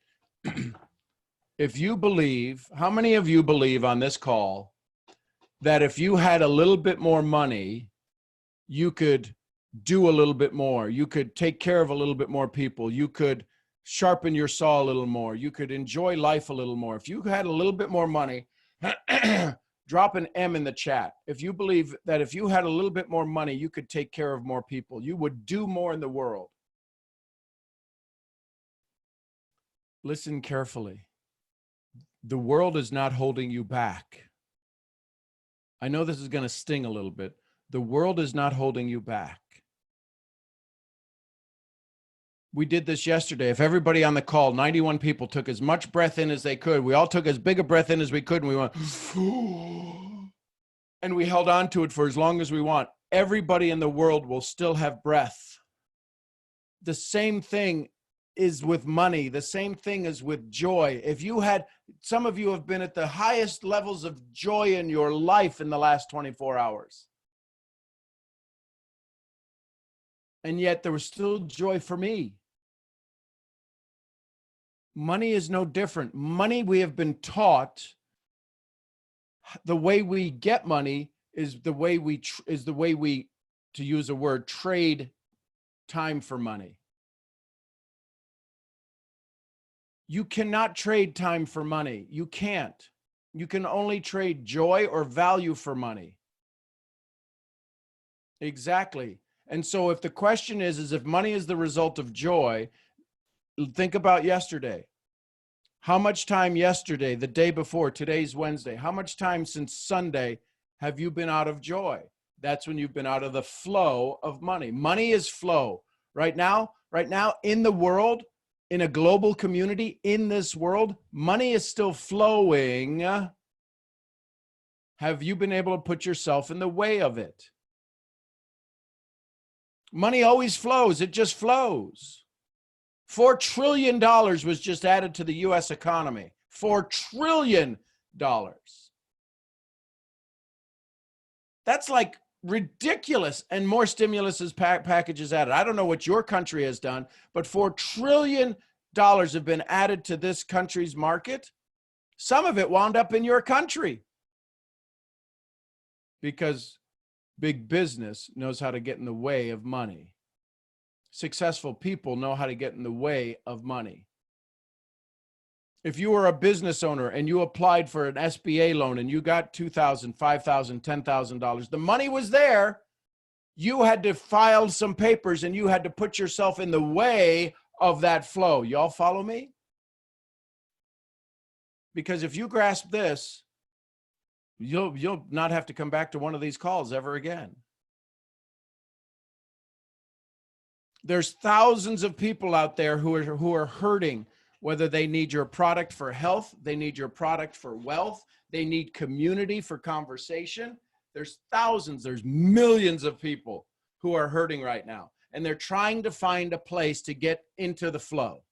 If you believe, how many of you believe on this call that if you had a little bit more money, you could do a little bit more, you could take care of a little bit more people, you could sharpen your saw a little more, you could enjoy life a little more? If you had a little bit more money, drop an M in the chat. If you believe that if you had a little bit more money, you could take care of more people, you would do more in the world. Listen carefully. The world is not holding you back. I know this is going to sting a little bit. The world is not holding you back. We did this yesterday. If everybody on the call, 91 people, took as much breath in as they could, we all took as big a breath in as we could, and we went, and we held on to it for as long as we want. Everybody in the world will still have breath. The same thing is with money. The same thing is with joy. If you had, some of you have been at the highest levels of joy in your life in the last 24 hours. And yet there was still joy for me. Money is no different. Money, we have been taught the way we get money is the way we, to use a word, trade time for money. You cannot trade time for money. You can't. You can only trade joy or value for money. Exactly. And so if the question is if money is the result of joy, think about yesterday. How much time yesterday, the day before, today's Wednesday, how much time since Sunday have you been out of joy? That's when you've been out of the flow of money. Money is flow. Right now in the world, in a global community, in this world, money is still flowing. Have you been able to put yourself in the way of it? Money always flows. It just flows. $4 trillion was just added to the U.S. economy. $4 trillion. That's like ridiculous. And more stimulus packages added. I don't know what your country has done, but $4 trillion have been added to this country's market. Some of it wound up in your country because big business knows how to get in the way of money. Successful people know how to get in the way of money. If you were a business owner and you applied for an SBA loan and you got $2,000, $5,000, $10,000, the money was there. You had to file some papers and you had to put yourself in the way of that flow. Y'all follow me? Because if you grasp this, you'll not have to come back to one of these calls ever again. There's thousands of people out there who are hurting, whether they need your product for health, they need your product for wealth, they need community for conversation. There's thousands, there's millions of people who are hurting right now, and they're trying to find a place to get into the flow.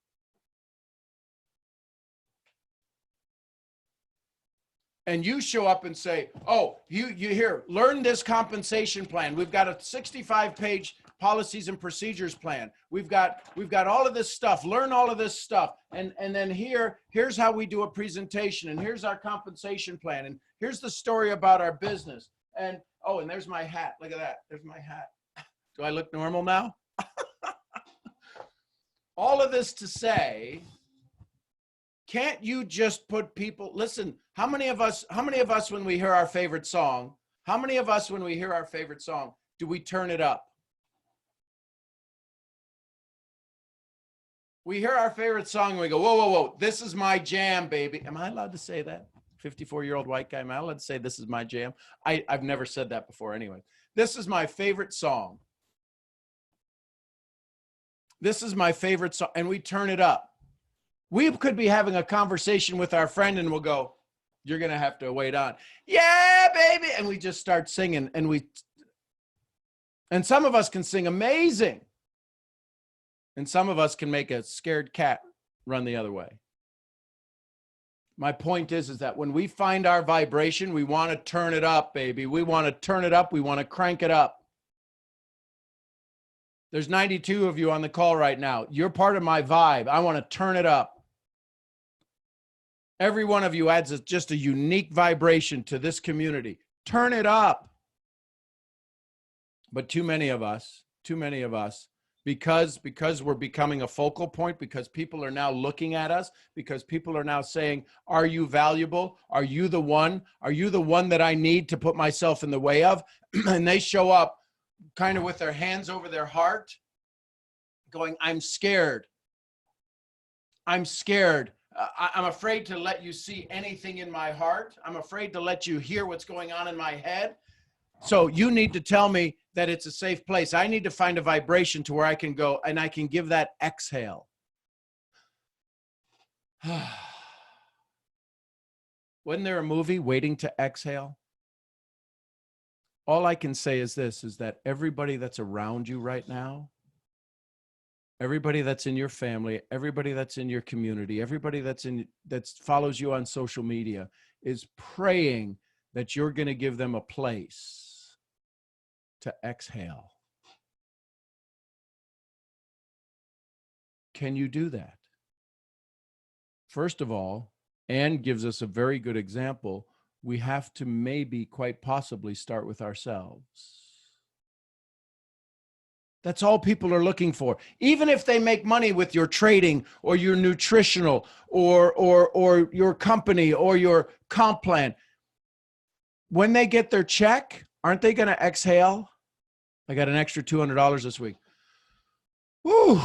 And you show up and say, oh, you here, learn this compensation plan. We've got a 65-page policies and procedures plan. We've got all of this stuff. Learn all of this stuff. And then here's how we do a presentation. And here's our compensation plan. And here's the story about our business. And oh, and there's my hat. Look at that. There's my hat. Do I look normal now? All of this to say, can't you just put people, listen, how many of us when we hear our favorite song, do we turn it up? We hear our favorite song and we go, whoa, whoa, whoa, this is my jam, baby. Am I allowed to say that? 54-year-old white guy, am I allowed to say this is my jam? I've never said that before anyway. This is my favorite song. This is my favorite song, and we turn it up. We could be having a conversation with our friend and we'll go, you're going to have to wait on. Yeah, baby. And we just start singing and some of us can sing amazing. And some of us can make a scared cat run the other way. My point is that when we find our vibration, we want to turn it up, baby. We want to turn it up. We want to crank it up. There's 92 of you on the call right now. You're part of my vibe. I want to turn it up. Every one of you adds just a unique vibration to this community. Turn it up. But too many of us, because we're becoming a focal point, because people are now looking at us, because people are now saying, are you valuable? Are you the one? Are you the one that I need to put myself in the way of? And they show up kind of with their hands over their heart, going, I'm scared. I'm scared. I'm afraid to let you see anything in my heart. I'm afraid to let you hear what's going on in my head. So you need to tell me that it's a safe place. I need to find a vibration to where I can go and I can give that exhale. Wasn't there a movie, Waiting to Exhale? All I can say is this, is that everybody that's around you right now, everybody that's in your family, everybody that's in your community, everybody that follows you on social media is praying that you're going to give them a place to exhale. Can you do that? First of all, Anne gives us a very good example. we have to maybe quite possibly start with ourselves. That's all people are looking for. Even if they make money with your trading or your nutritional or your company or your comp plan, when they get their check, aren't they going to exhale? I got an extra $200 this week. Woo,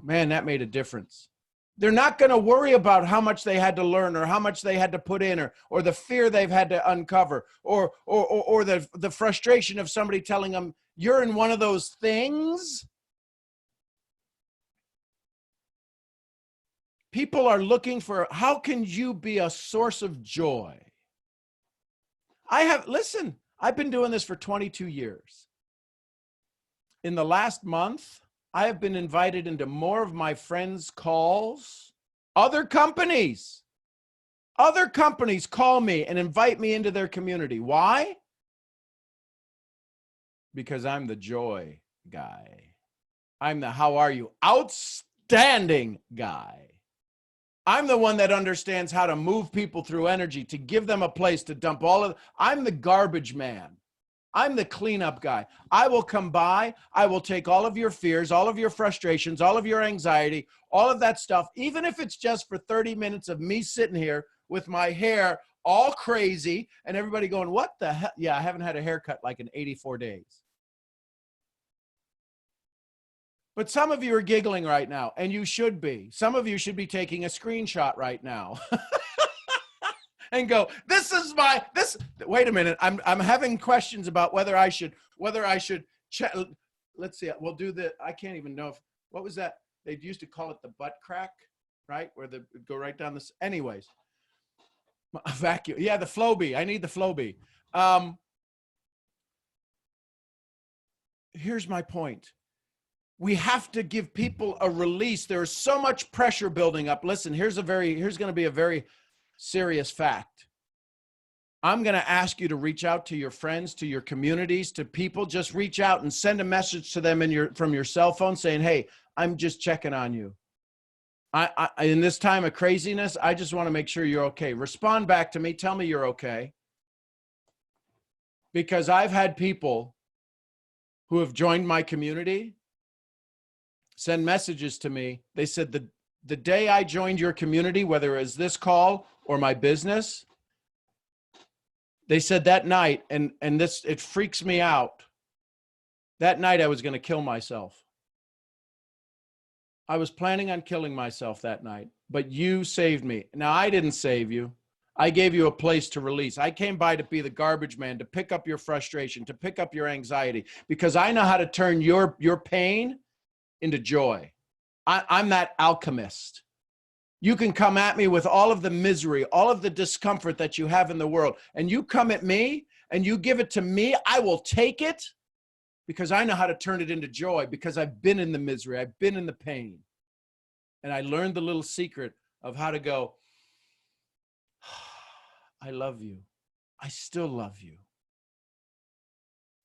man, that made a difference. They're not going to worry about how much they had to learn or how much they had to put in or the fear they've had to uncover or the frustration of somebody telling them, you're in one of those things. People are looking for, how can you be a source of joy? Listen, I've been doing this for 22 years. In the last month, I have been invited into more of my friends' calls. Other companies call me and invite me into their community. Why? Because I'm the joy guy. I'm the how are you? Outstanding guy. I'm the one that understands how to move people through energy, to give them a place to dump I'm the garbage man. I'm the cleanup guy. I will come by. I will take all of your fears, all of your frustrations, all of your anxiety, all of that stuff, even if it's just for 30 minutes of me sitting here with my hair all crazy and everybody going, what the hell? Yeah, I haven't had a haircut like in 84 days. But some of you are giggling right now, and you should be. Some of you should be taking a screenshot right now. And go, wait a minute. I'm having questions about whether I should check. Let's see. We'll do I can't even know what was that? They used to call it the butt crack, right? Where go right down this. Anyways, a vacuum. Yeah, the Flowbee. I need the Flowbee. Here's my point. We have to give people a release. There's so much pressure building up. Listen, here's going to be a very serious fact. I'm going to ask you to reach out to your friends, to your communities, to people. Just reach out and send a message to them from your cell phone saying, hey, I'm just checking on you. I in this time of craziness, I just want to make sure you're okay. Respond back to me. Tell me you're okay. Because I've had people who have joined my community send messages to me. They said the day I joined your community, whether it was this call or my business, they said that night, and it freaks me out. That night I was going to kill myself. I was planning on killing myself that night, but you saved me. Now, I didn't save you. I gave you a place to release. I came by to be the garbage man, to pick up your frustration, to pick up your anxiety, because I know how to turn your pain into joy. I'm that alchemist. You can come at me with all of the misery, all of the discomfort that you have in the world, and you come at me and you give it to me, I will take it because I know how to turn it into joy, because I've been in the misery, I've been in the pain. And I learned the little secret of how to go, I love you. I still love you.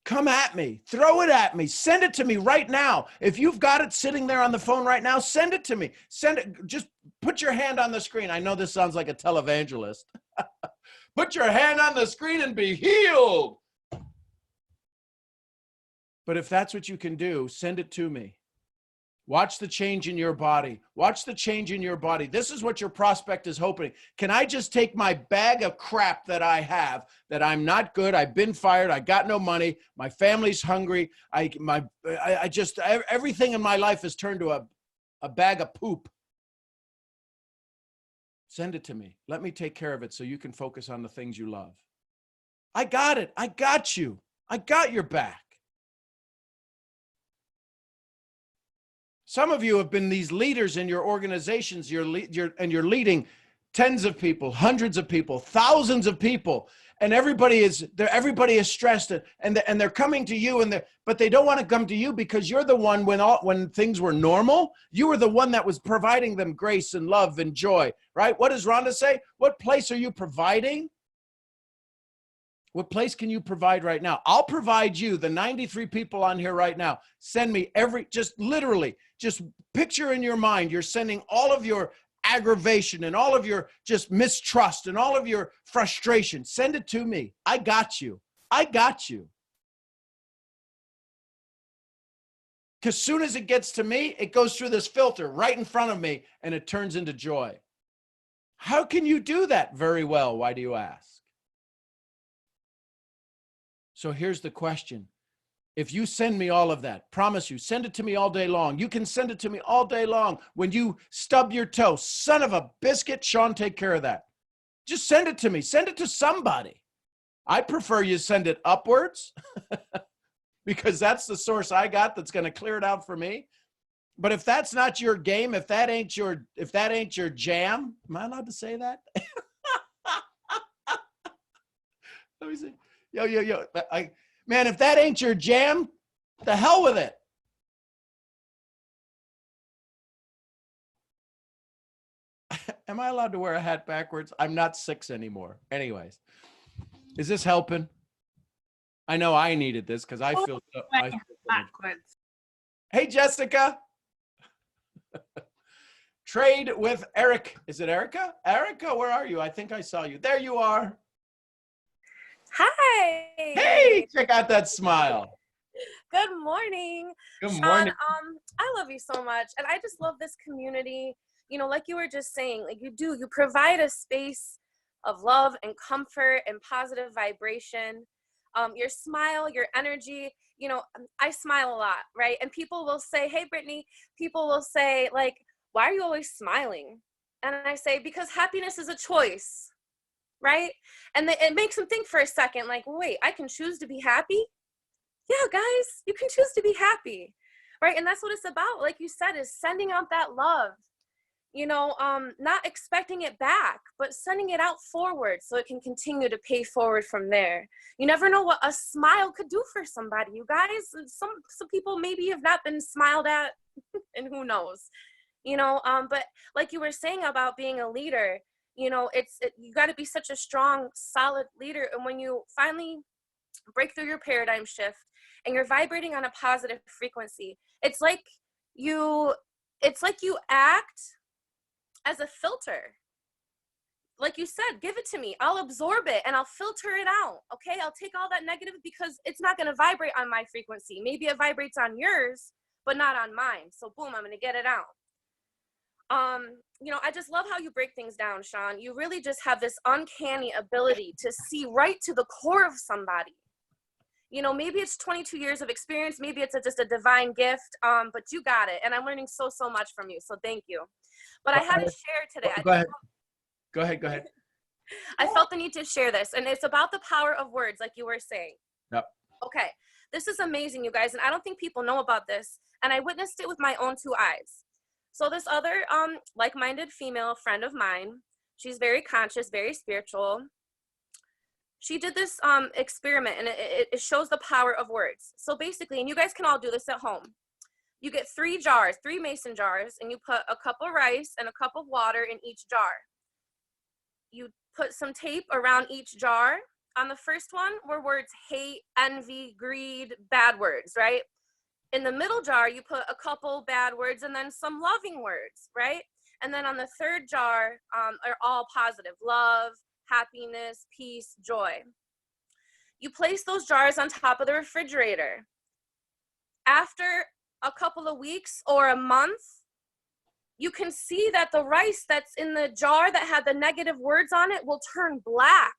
Come at me, throw it at me, send it to me right now. If you've got it sitting there on the phone right now, send it to me. Send it, just put your hand on the screen. I know this sounds like a televangelist. Put your hand on the screen and be healed. But if that's what you can do, send it to me. Watch the change in your body. Watch the change in your body. This is what your prospect is hoping. Can I just take my bag of crap that I have, that I'm not good, I've been fired, I got no money, my family's hungry, everything in my life has turned to a bag of poop. Send it to me. Let me take care of it so you can focus on the things you love. I got it. I got you. I got your back. Some of you have been these leaders in your organizations, you're leading tens of people, hundreds of people, thousands of people, and everybody is stressed, and they're coming to you, but they don't want to come to you because you're the one when things were normal, you were the one that was providing them grace and love and joy, right? What does Rhonda say? What place are you providing? What place can you provide right now? I'll provide you, the 93 people on here right now. Send me just literally, just picture in your mind, you're sending all of your aggravation and all of your just mistrust and all of your frustration, send it to me. I got you. I got you. Because soon as it gets to me, it goes through this filter right in front of me and it turns into joy. How can you do that very well? Why do you ask? So here's the question. If you send me all of that, promise you, send it to me all day long. You can send it to me all day long. When you stub your toe, son of a biscuit, Sean, take care of that. Just send it to me. Send it to somebody. I prefer you send it upwards because that's the source I got that's going to clear it out for me. But if that's not your game, if that ain't your jam, am I allowed to say that? Let me see. Yo. Man, if that ain't your jam, the hell with it. Am I allowed to wear a hat backwards? I'm not 6 anymore. Anyways, is this helping? I know I needed this because I feel so much. Backwards. Hey, Jessica. Trade with Eric. Is it Erica? Erica, where are you? I think I saw you. There you are. Hi. Hey, check out that smile. Good morning. Good Sean, morning. I love you so much. And I just love this community. You know, like you were just saying, like you provide a space of love and comfort and positive vibration. Your smile, your energy, you know, I smile a lot, right? And people will say, hey, Brittany, people will say, like, why are you always smiling? And I say, because happiness is a choice, right? And it makes them think for a second, like, wait, I can choose to be happy? Yeah, guys, you can choose to be happy, right? And that's what it's about. Like you said, is sending out that love, you know, not expecting it back, but sending it out forward so it can continue to pay forward from there. You never know what a smile could do for somebody, you guys. Some people maybe have not been smiled at, and who knows, you know, but like you were saying about being a leader, you know, you got to be such a strong, solid leader. And when you finally break through your paradigm shift and you're vibrating on a positive frequency, it's like you act as a filter. Like you said, give it to me. I'll absorb it and I'll filter it out. Okay. I'll take all that negative because it's not going to vibrate on my frequency. Maybe it vibrates on yours, but not on mine. So boom, I'm going to get it out. You know, I just love how you break things down, Sean. You really just have this uncanny ability to see right to the core of somebody. You know, maybe it's 22 years of experience, maybe it's just a divine gift, but you got it. And I'm learning so much from you. So thank you. But I had to share today. Go ahead. I felt the need to share this, and it's about the power of words, like you were saying. Yep. Okay. This is amazing, you guys. And I don't think people know about this. And I witnessed it with my own 2 eyes. So this other like-minded female friend of mine, she's very conscious, very spiritual. She did this experiment, and it shows the power of words. So basically, and you guys can all do this at home, you get 3 jars, 3 mason jars, and you put a cup of rice and a cup of water in each jar. You put some tape around each jar. On the first one were words hate, envy, greed, bad words, right? In the middle jar, you put a couple bad words and then some loving words, right? And then on the third jar are all positive: love, happiness, peace, joy. You place those jars on top of the refrigerator. After a couple of weeks or a month, you can see that the rice that's in the jar that had the negative words on it will turn black.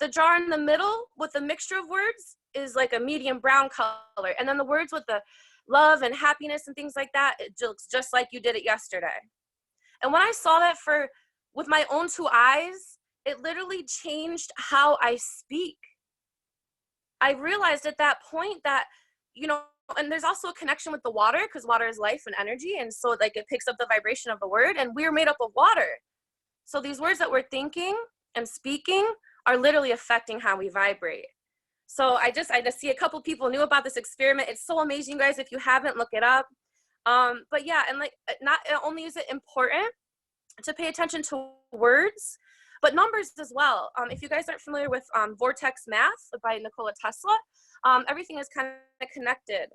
The jar in the middle with the mixture of words is like a medium brown color. And then the words with the love and happiness and things like that, it looks just like you did it yesterday. And when I saw that with my own 2 eyes, it literally changed how I speak. I realized at that point that, you know, and there's also a connection with the water, because water is life and energy. And so like it picks up the vibration of the word, and we're made up of water. So these words that we're thinking and speaking are literally affecting how we vibrate. So I just see a couple people knew about this experiment. It's so amazing, you guys. If you haven't, look it up. But yeah, and like not only is it important to pay attention to words, but numbers as well. If you guys aren't familiar with Vortex Math by Nikola Tesla, everything is kind of connected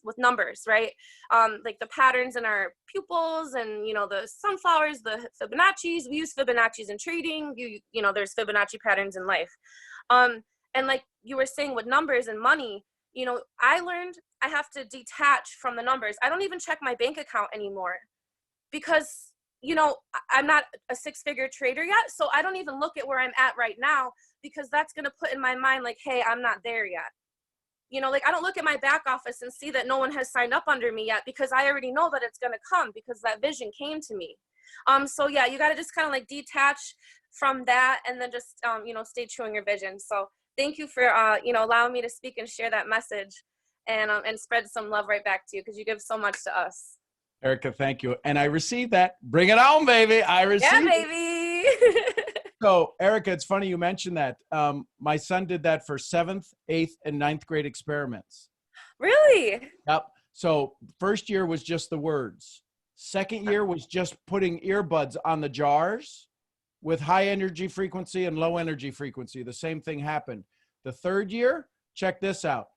with numbers, right? Like the patterns in our pupils and, you know, the sunflowers, the Fibonacci's. We use Fibonacci's in trading. You know, there's Fibonacci patterns in life. And like you were saying with numbers and money, you know, I learned I have to detach from the numbers. I don't even check my bank account anymore because, you know, I'm not a six-figure trader yet. So I don't even look at where I'm at right now because that's going to put in my mind like, hey, I'm not there yet. You know, like I don't look at my back office and see that no one has signed up under me yet because I already know that it's going to come because that vision came to me. So yeah, you got to just kind of like detach from that and then just, you know, stay true in your vision. So thank you for, you know, allowing me to speak and share that message and spread some love right back to you because you give so much to us. Erica, thank you. And I received that. Bring it on, baby. I received Yeah, it. baby. So, Erica, it's funny you mentioned that. My son did that for 7th, 8th, and 9th grade experiments. Really? Yep. So, first year was just the words. Second year was just putting earbuds on the jars with high energy frequency and low energy frequency. The same thing happened. The third year, check this out.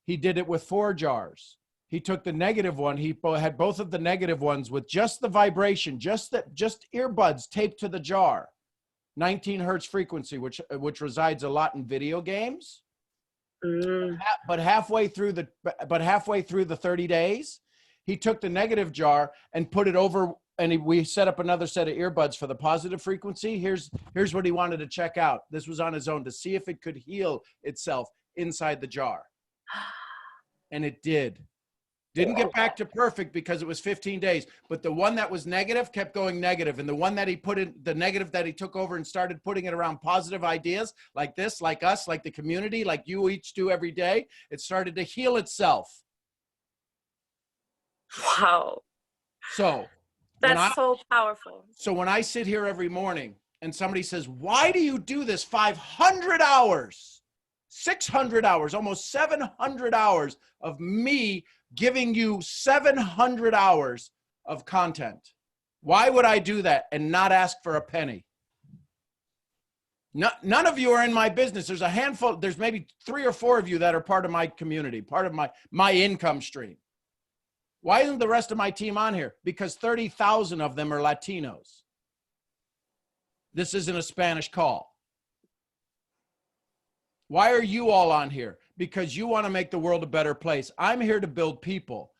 He did it with 4 jars. He took the negative one. He had both of the negative ones with just the vibration, just earbuds taped to the jar. 19 hertz frequency, which resides a lot in video games. But halfway through the 30 days, he took the negative jar and put it over, and we set up another set of earbuds for the positive frequency. Here's what he wanted to check out. This was on his own to see if it could heal itself inside the jar. And it did. Didn't get back to perfect because it was 15 days, but the one that was negative kept going negative. And the one that he put in, the negative that he took over and started putting it around positive ideas like this, like us, like the community, like you each do every day, it started to heal itself. Wow. So That's so powerful. So when I sit here every morning and somebody says, why do you do this 500 hours, 600 hours, almost 700 hours of me giving you 700 hours of content? Why would I do that and not ask for a penny? None of you are in my business. There's a handful, there's maybe 3 or 4 of you that are part of my community, part of my income stream. Why isn't the rest of my team on here? Because 30,000 of them are Latinos. This isn't a Spanish call. Why are you all on here? Because you want to make the world a better place. I'm here to build people.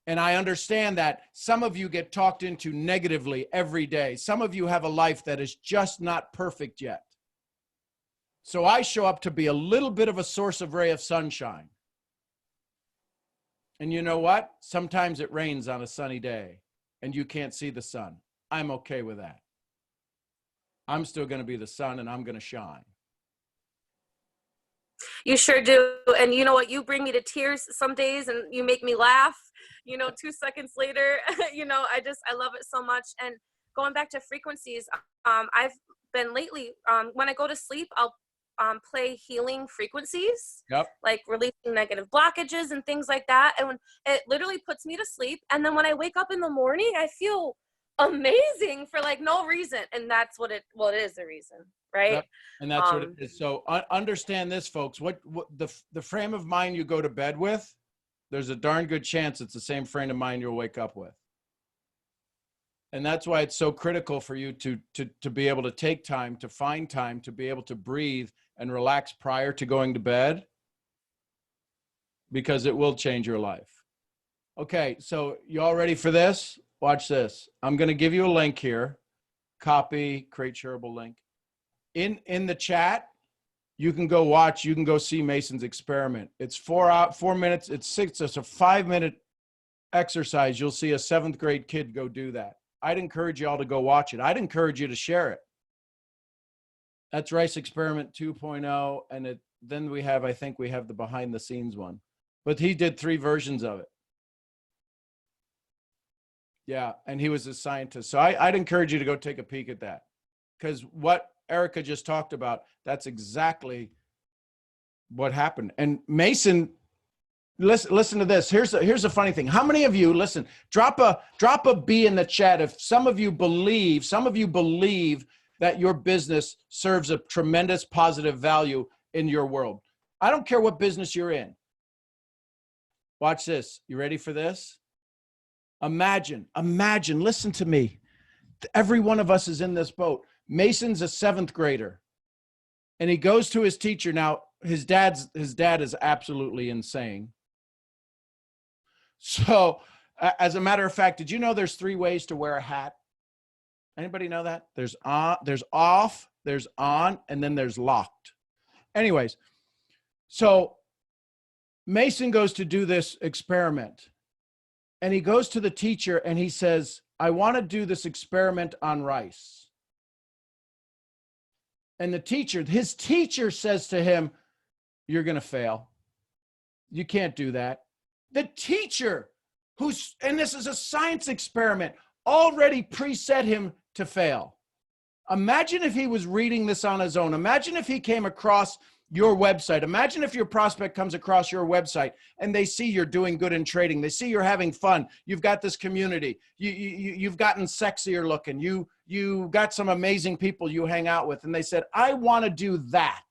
And I understand that some of you get talked into negatively every day. Some of you have a life that is just not perfect yet. So I show up to be a little bit of a source of ray of sunshine. And you know what? Sometimes it rains on a sunny day and you can't see the sun. I'm okay with that. I'm still going to be the sun and I'm going to shine. You sure do. And you know what? You bring me to tears some days and you make me laugh, you know, 2 seconds later, you know, I love it so much. And going back to frequencies, I've been lately, when I go to sleep, I'll play healing frequencies, like releasing negative blockages and things like that. And when it literally puts me to sleep. And then when I wake up in the morning, I feel amazing for like no reason. And that's what it is the reason, right? Yep. And that's what it is. So understand this, folks, what the frame of mind you go to bed with, there's a darn good chance it's the same frame of mind you'll wake up with. And that's why it's so critical for you to be able to take time, to find time, to be able to breathe and relax prior to going to bed, because it will change your life. Okay, so you all ready for this? Watch this. I'm going to give you a link here. Copy, create shareable link. In the chat, you can go watch, you can go see Mason's experiment. It's 4 minutes, it's a 5-minute exercise. You'll see a 7th grade kid go do that. I'd encourage you all to go watch it. I'd encourage you to share it. That's Rice Experiment 2.0. And then we have, I think we have the behind the scenes one, but he did 3 versions of it. Yeah. And he was a scientist. So I'd encourage you to go take a peek at that, because what Erica just talked about, that's exactly what happened. And Mason, listen to this. Here's a funny thing. How many of you, listen, drop a B in the chat if some of you believe that your business serves a tremendous positive value in your world. I don't care what business you're in. Watch this. You ready for this? Imagine, listen to me. Every one of us is in this boat. Mason's a 7th grader. And he goes to his teacher. Now, his dad is absolutely insane. So, as a matter of fact, did you know there's 3 ways to wear a hat? Anybody know that? There's on, there's off, there's on, and then there's locked. Anyways, so Mason goes to do this experiment. And he goes to the teacher and he says, I want to do this experiment on rice. And his teacher says to him, you're going to fail. You can't do that. The teacher and this is a science experiment, already preset him to fail. Imagine if he was reading this on his own. Imagine if he came across your website. Imagine if your prospect comes across your website and they see you're doing good in trading. They see you're having fun. You've got this community. You've gotten sexier looking. You got some amazing people you hang out with. And they said, I want to do that.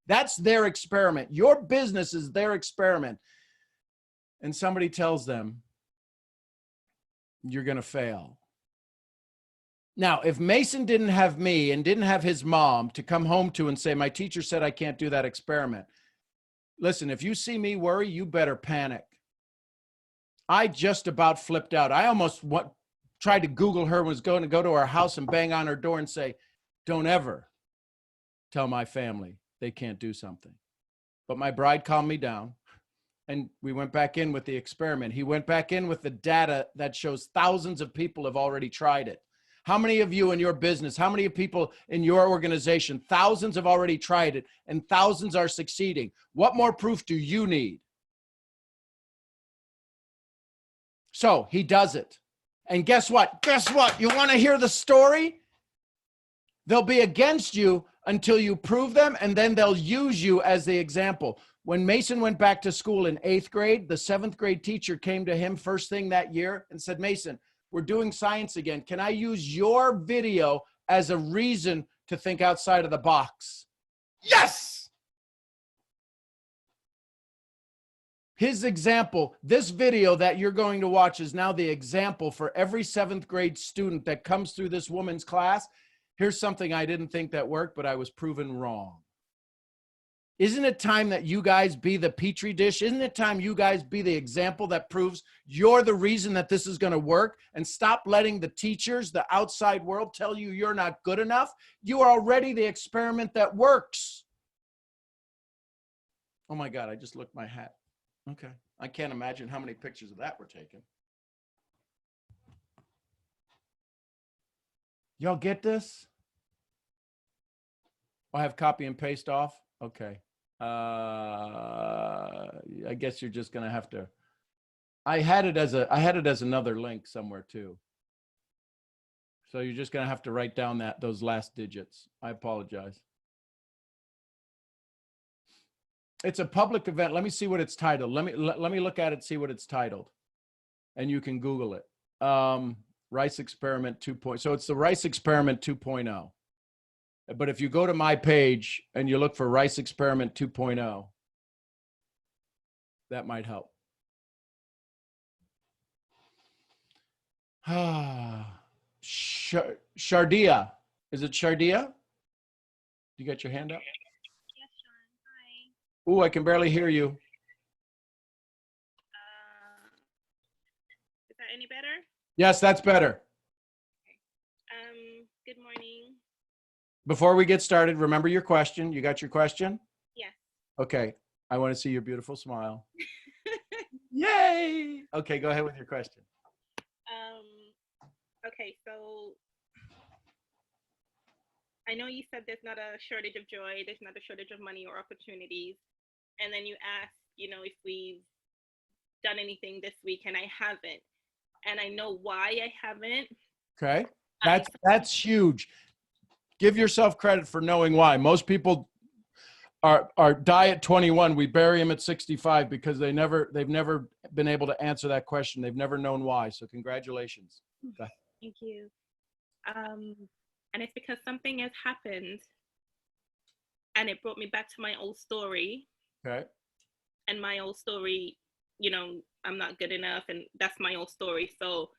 That's their experiment. Your business is their experiment. And somebody tells them, you're going to fail. Now, if Mason didn't have me and didn't have his mom to come home to and say, my teacher said I can't do that experiment. Listen, if you see me worry, you better panic. I just about flipped out. I almost tried to Google her, was going to go to her house and bang on her door and say, don't ever tell my family they can't do something. But my bride calmed me down. And we went back in with the experiment. He went back in with the data that shows thousands of people have already tried it. How many of you in your business, how many people in your organization, thousands have already tried it and thousands are succeeding? What more proof do you need? So he does it. And guess what? Guess what? You want to hear the story? They'll be against you until you prove them, and then they'll use you as the example. When Mason went back to school in 8th grade, the 7th grade teacher came to him first thing that year and said, Mason, we're doing science again. Can I use your video as a reason to think outside of the box? Yes! His example, this video that you're going to watch is now the example for every 7th grade student that comes through this woman's class. Here's something I didn't think that worked, but I was proven wrong. Isn't it time that you guys be the petri dish? Isn't it time you guys be the example that proves you're the reason that this is going to work, and stop letting the teachers, the outside world tell you you're not good enough? You are already the experiment that works. Oh my God, I just looked my hat. Okay. I can't imagine how many pictures of that were taken. Y'all get this? I have copy and paste off. Okay. I guess you're just going to have to, I had it as another link somewhere too. So you're just going to have to write down those last digits. I apologize. It's a public event. Let me see what it's titled. Let me look at it, see what it's titled. And you can Google it. Rice Experiment 2.0. So it's the Rice Experiment 2.0. But if you go to my page and you look for Rice Experiment 2.0, that might help. Shardia. Is it Shardia? You got your hand up? Yes, Sean. Hi. Ooh, I can barely hear you. Is that any better? Yes, that's better. Good morning. Before we get started, remember your question. You got your question? Yes. Okay. I want to see your beautiful smile. Yay! Okay, go ahead with your question. Okay, so I know you said there's not a shortage of joy, there's not a shortage of money or opportunities. And then you asked, if we've done anything this week, and I haven't. And I know why I haven't. Okay. That's huge. Give yourself credit for knowing why. Most people die at 21. We bury them at 65 because they've never been able to answer that question. They've never known why. So congratulations. Thank you. And it's because something has happened and it brought me back to my old story. Okay. And my old story, you know, I'm not good enough, and that's my old story. So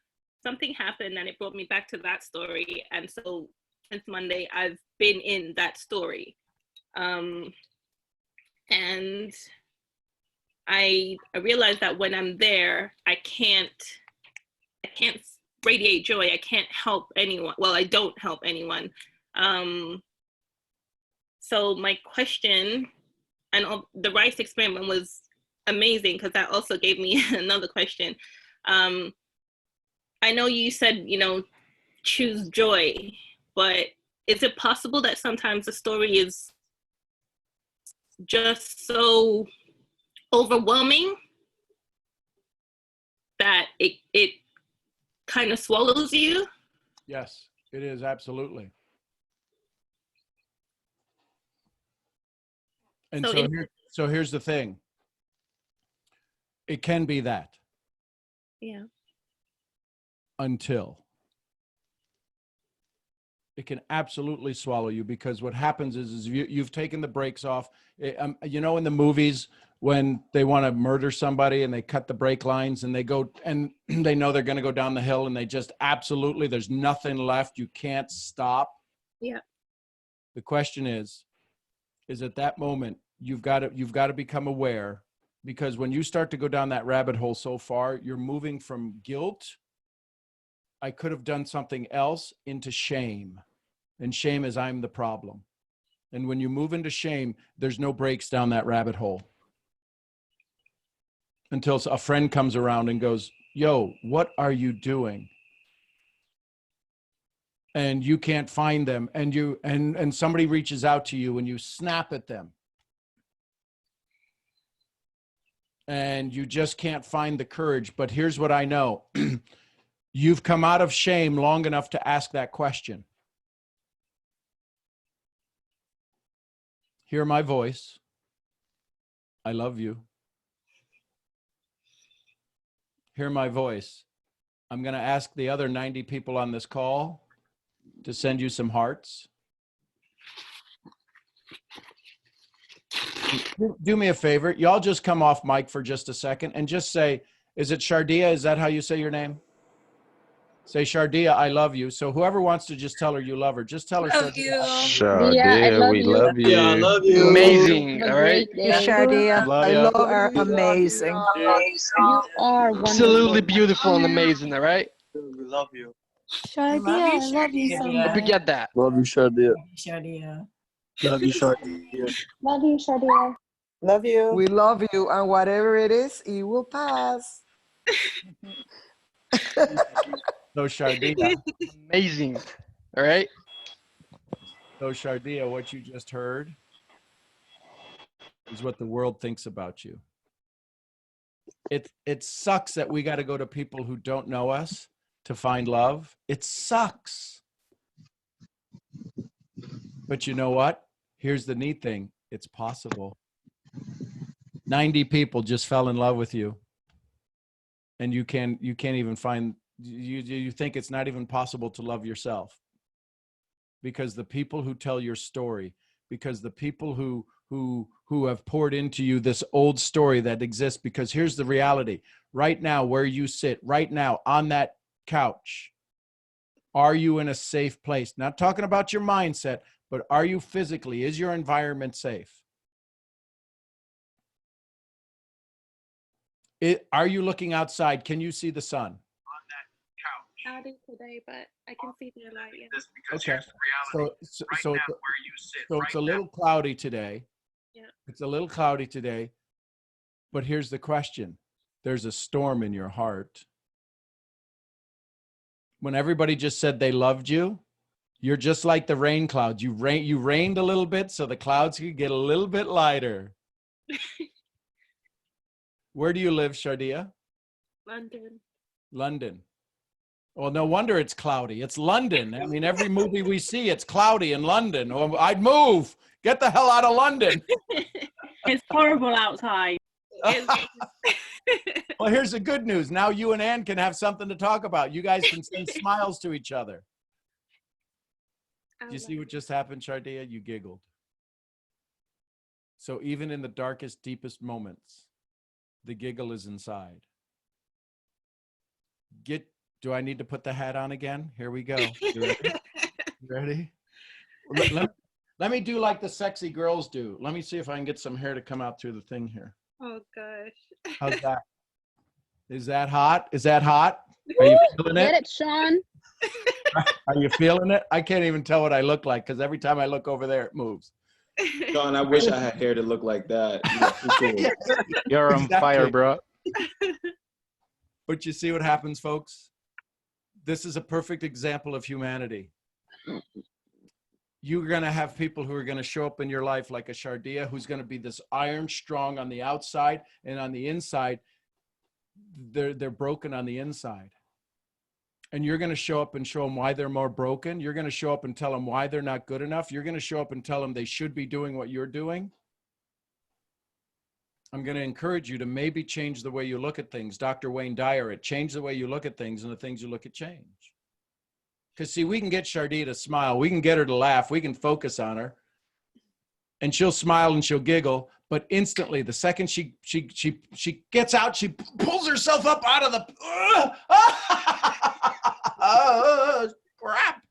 something happened and it brought me back to that story. And so since Monday, I've been in that story. And I realized that when I'm there, I can't radiate joy. I can't help anyone. Well, I don't help anyone. So my question, and the rice experiment was amazing because that also gave me another question. I know you said, you know, choose joy, but is it possible that sometimes the story is just so overwhelming that it kind of swallows you? Yes, it is, absolutely. And So so here's the thing. It can be that Yeah. until it can absolutely swallow you, because what happens is you've taken the brakes off. You know, in the movies when they want to murder somebody and they cut the brake lines and they go and they know they're going to go down the hill and they just absolutely, there's nothing left. You can't stop. Yeah. The question is at that moment, you've got to become aware, because when you start to go down that rabbit hole so far, you're moving from guilt, I could have done something else, into shame. And shame is I'm the problem. And when you move into shame, there's no breaks down that rabbit hole until a friend comes around and goes, yo, what are you doing? And you can't find them, and and somebody reaches out to you and you snap at them. And you just can't find the courage. But here's what I know. You've come out of shame long enough to ask that question. Hear my voice. I love you. Hear my voice. I'm going to ask the other 90 people on this call to send you some hearts. Do me a favor. Y'all just come off mic for just a second and just say, is it Shardia? Is that how you say your name? Say, Shardia, I love you. So whoever wants to just tell her you love her, just tell her. Love Shardia, you. Shardia, we love you. Yeah, I love you. Amazing, Have a all right? great day. Shardia, Love you ya. are amazing. You are wonderful. Absolutely beautiful and amazing, all right? We love you. Shardia, I love you so Hope much. you get that. Love you, Shadia. Shadia. Love you, Shadia. Love you, Shardia. Love you. We love you, and whatever it is, it will pass. So Shardia, Amazing, all right? what you just heard is what the world thinks about you. It sucks that we got to go to people who don't know us to find love. It sucks. But you know what? Here's the neat thing. It's possible. 90 people just fell in love with you. And you can't even find, you think it's not even possible to love yourself. Because the people who tell your story, because the people who have poured into you this old story that exists, because here's the reality. Right now, where you sit, right now on that couch, are you in a safe place? Not talking about your mindset, but are you physically, is your environment safe? Are you looking outside? Can you see the sun? Cloudy today, but I can see the light. Yeah. Okay. So it's a little cloudy today. Yeah. It's a little cloudy today. But here's the question. There's a storm in your heart. When everybody just said they loved you, you're just like the rain clouds. You rained a little bit so the clouds could get a little bit lighter. Where do you live, Shardia? London. London. Well, no wonder it's cloudy. It's London. I mean, every movie we see, it's cloudy in London. Or I'd move. Get the hell out of London. It's horrible outside. Well, here's the good news. Now you and Ann can have something to talk about. You guys can send smiles to each other. Do you see what just happened, Shardia? You giggled. So even in the darkest, deepest moments, the giggle is inside. Do I need to put the hat on again? Here we go. You ready? You ready? Let me do like the sexy girls do. Let me see if I can get some hair to come out through the thing here. Oh gosh. How's that? Is that hot? Is that hot? Are you feeling it? Get it, Sean. Are you feeling it? I can't even tell what I look like because every time I look over there, it moves. Sean, I wish I had hair to look like that. You're on fire, bro. But you see what happens, folks? This is a perfect example of humanity. You're going to have people who are going to show up in your life like a Shardia, who's going to be this iron strong on the outside, and on the inside, they're broken on the inside. And you're going to show up and show them why they're more broken. You're going to show up and tell them why they're not good enough. You're going to show up and tell them they should be doing what you're doing. I'm going to encourage you to maybe change the way you look at things. Dr. Wayne Dyer, it change the way you look at things, and the things you look at change. Because see, we can get Shardia to smile. We can get her to laugh. We can focus on her. And she'll smile and she'll giggle. But instantly, the second she gets out, she pulls herself up out of the crap.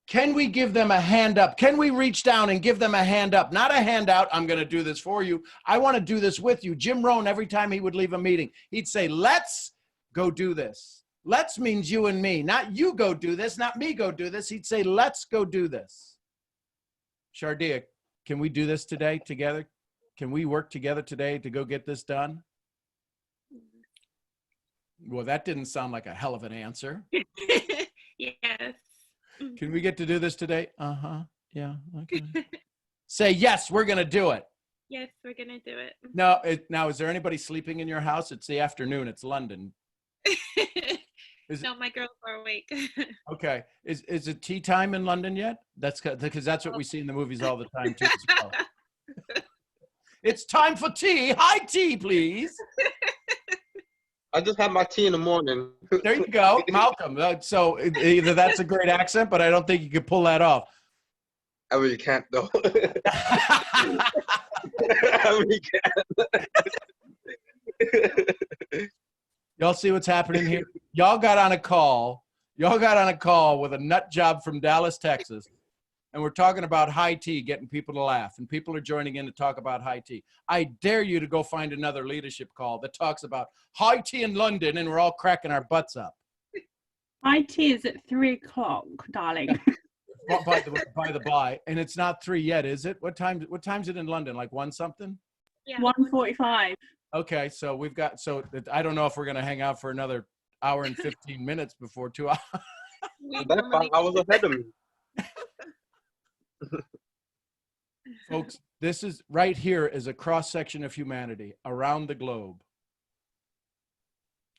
Can we give them a hand up? Can we reach down and give them a hand up? Not a handout. I'm going to do this for you. I want to do this with you. Jim Rohn, every time he would leave a meeting, he'd say, let's go do this. Let's means you and me. Not you go do this, not me go do this. He'd say, let's go do this. Shardia, can we do this today together? Can we work together today to go get this done? Well, that didn't sound like a hell of an answer. Yes. Can we get to do this today? Uh-huh. Yeah. Okay. Say, yes, we're going to do it. Yes, we're going to do it. Now, is there anybody sleeping in your house? It's the afternoon. It's London. No, my girls are awake. Okay. Is it tea time in London yet? That's because that's what we see in the movies all the time too. As well. It's time for tea. High tea, please. I just had my tea in the morning. There you go, Malcolm. So either that's a great accent, but I don't think you could pull that off. I really can't though. I really can't. Y'all see what's happening here? Y'all got on a call. Y'all got on a call with a nut job from Dallas, Texas. And we're talking about high tea, getting people to laugh. And people are joining in to talk about high tea. I dare you to go find another leadership call that talks about high tea in London, and we're all cracking our butts up. High tea is at 3 o'clock, darling. By the by. And it's not 3 yet, is it? What time is it in London? Like 1 something? Yeah. 1:45. Okay, so we've got, I don't know if we're going to hang out for another hour and 15 minutes before 2 hours. That's 5 hours ahead of me. Folks, this is right here is a cross-section of humanity around the globe.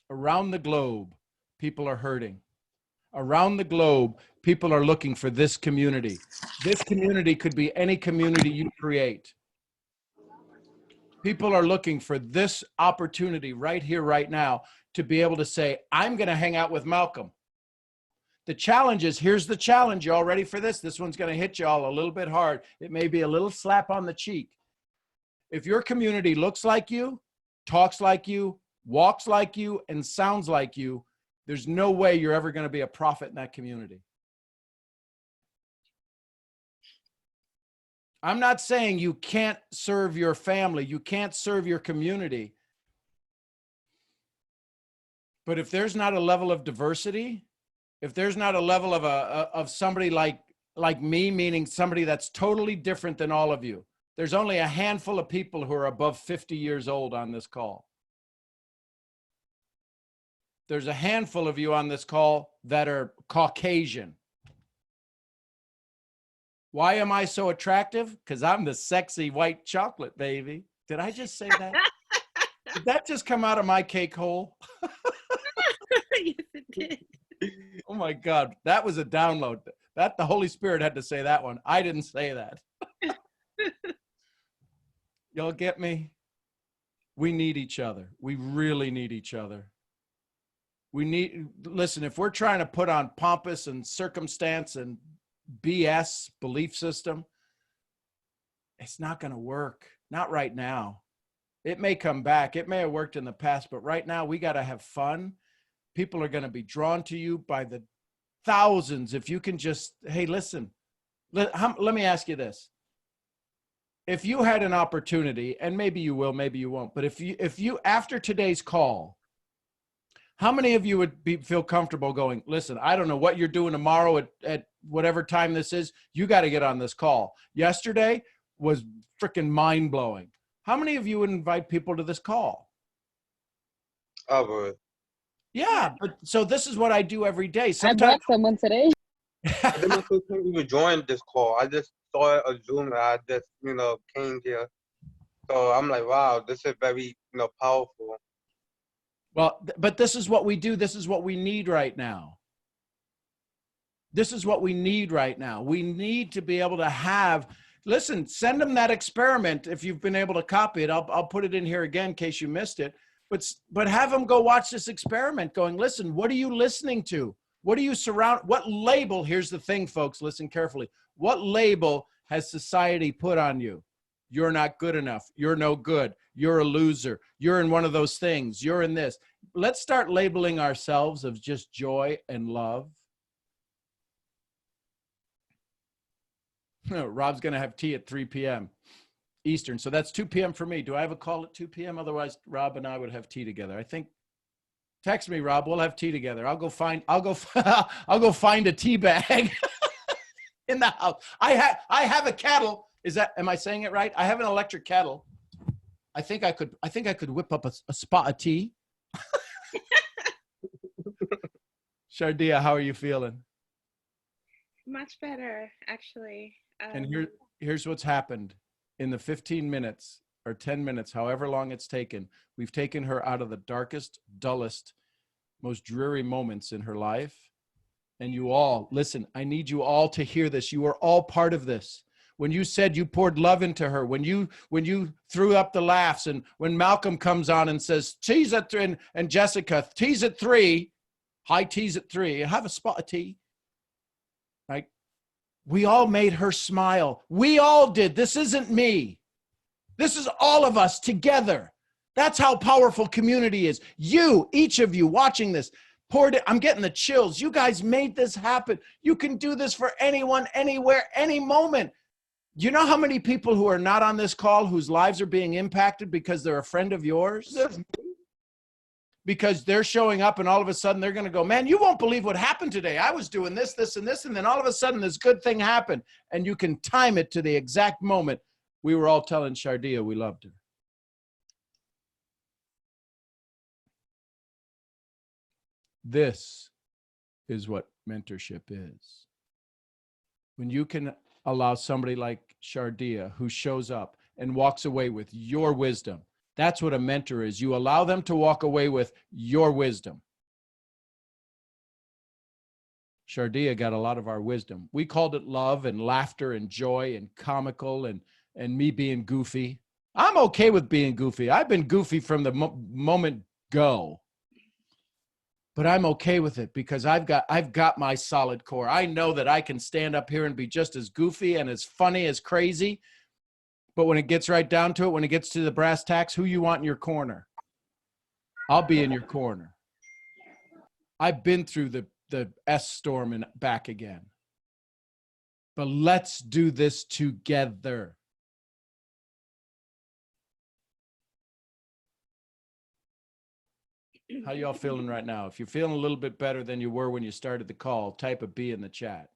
Around the globe, people are hurting. Around the globe, people are looking for this community. This community could be any community you create. People are looking for this opportunity right here, right now, to be able to say, I'm going to hang out with Malcolm. The challenge is, here's the challenge. You all ready for this? This one's going to hit you all a little bit hard. It may be a little slap on the cheek. If your community looks like you, talks like you, walks like you, and sounds like you, there's no way you're ever going to be a prophet in that community. I'm not saying you can't serve your family, you can't serve your community. But if there's not a level of diversity, if there's not a level of somebody like me, meaning somebody that's totally different than all of you, there's only a handful of people who are above 50 years old on this call. There's a handful of you on this call that are Caucasian. Why am I so attractive? Because I'm the sexy white chocolate, baby. Did I just say that? Did that just come out of my cake hole? Yes, it did. Oh my God, that was a download. That the Holy Spirit had to say that one. I didn't say that. Y'all get me? We need each other. We really need each other. We need, listen, if we're trying to put on pompous and circumstance and BS belief system, it's not going to work. Not right now. It may come back. It may have worked in the past, but right now we got to have fun. People are going to be drawn to you by the thousands. If you can just, hey, listen, let me ask you this. If you had an opportunity, and maybe you will, maybe you won't, but if you after today's call, how many of you would feel comfortable going, listen, I don't know what you're doing tomorrow at whatever time this is. You got to get on this call. Yesterday was freaking mind blowing. How many of you would invite people to this call? I would. Yeah, but so this is what I do every day. I Sometimes brought someone today. I didn't even join this call. I just saw it on Zoom and I just, came here. So I'm like, wow, this is very, powerful. Well, but this is what we do. This is what we need right now. This is what we need right now. We need to be able to have, listen, send them that experiment. If you've been able to copy it, I'll put it in here again in case you missed it. But have them go watch this experiment going, listen, what are you listening to? What do you what label, here's the thing, folks, listen carefully. What label has society put on you? You're not good enough. You're no good. You're a loser. You're in one of those things. You're in this. Let's start labeling ourselves of just joy and love. Rob's going to have tea at 3 p.m. Eastern. So that's 2 p.m. for me. Do I have a call at 2 p.m.? Otherwise, Rob and I would have tea together. I think. Text me, Rob. We'll have tea together. I'll go find a tea bag in the house. I have a kettle. Am I saying it right? I have an electric kettle. I think I could whip up a spot of tea. Shardia, how are you feeling? Much better, actually. And here's what's happened. In the 15 minutes or 10 minutes, however long it's taken, we've taken her out of the darkest, dullest, most dreary moments in her life. And you all, listen, I need you all to hear this. You are all part of this. When you said you poured love into her, when you threw up the laughs, and when Malcolm comes on and says, tease at 3, and Jessica, tease at 3, high tease at 3, have a spot of tea, right? We all made her smile. We all did. This isn't me. This is all of us together. That's how powerful community is. You, each of you watching this, poured it. I'm getting the chills. You guys made this happen. You can do this for anyone, anywhere, any moment. You know how many people who are not on this call whose lives are being impacted because they're a friend of yours? Because they're showing up and all of a sudden they're going to go, man, you won't believe what happened today. I was doing this, this, and this. And then all of a sudden this good thing happened. And you can time it to the exact moment we were all telling Shardia we loved her. This is what mentorship is. When you can allow somebody like Shardia who shows up and walks away with your wisdom. That's what a mentor is. You allow them to walk away with your wisdom. Shardia got a lot of our wisdom. We called it love and laughter and joy and comical and me being goofy. I'm okay with being goofy. I've been goofy from the moment go. But I'm okay with it because I've got my solid core. I know that I can stand up here and be just as goofy and as funny as crazy. But when it gets right down to it, when it gets to the brass tacks, who you want in your corner? I'll be in your corner. I've been through the S storm and back again. But let's do this together. How y'all feeling right now? If you're feeling a little bit better than you were when you started the call, type a B in the chat.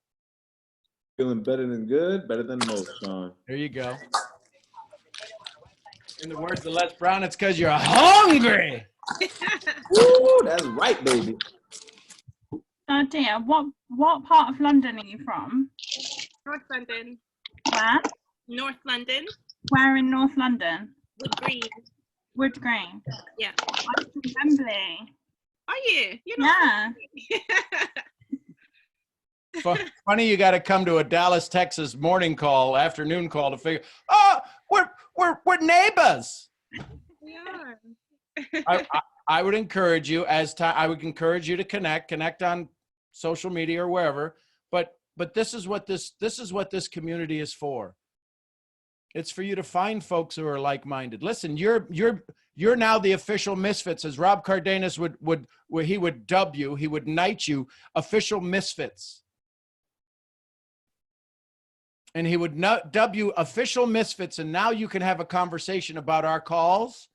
Feeling better than good, better than most, Sean. There you go. In the words of Les Brown, it's because you're hungry. Woo, that's right, baby. Oh dear, what part of London are you from? North London. Where? North London. Where in North London? Wood Green. Wood Green. Yeah. I'm from Wembley. Are you? Yeah. Funny you got to come to a Dallas, Texas morning call, afternoon call to figure, oh, we're neighbors. We are. I would encourage you I would encourage you to connect on social media or wherever. But this is what this community is for. It's for you to find folks who are like-minded. Listen, you're now the official Misfits, as Rob Cardenas would dub you. He would knight you official Misfits. And he would dub you official Misfits, and now you can have a conversation about our calls,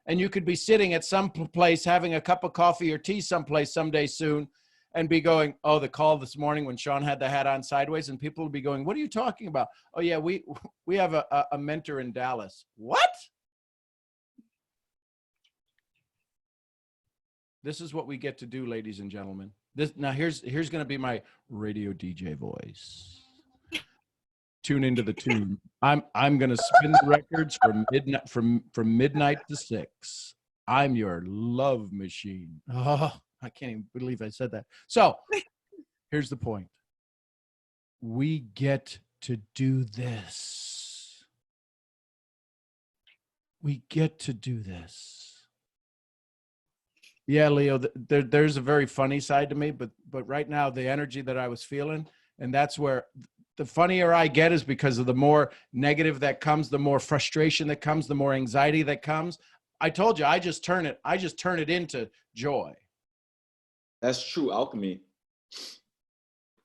and you could be sitting at some place having a cup of coffee or tea someplace someday soon and be going, oh, the call this morning when Sean had the hat on sideways, and people will be going, what are you talking about? Oh, yeah, we have a mentor in Dallas. What? This is what we get to do, ladies and gentlemen. Now here's going to be my radio DJ voice. Tune into the tune. I'm going to spin the records from midnight to 6. I'm your love machine. Oh, I can't even believe I said that. So here's the point. We get to do this. We get to do this. Yeah, Leo, there's a very funny side to me, but right now the energy that I was feeling, and that's where the funnier I get is because of the more negative that comes, the more frustration that comes, the more anxiety that comes. I told you, I just turn it into joy. That's true alchemy.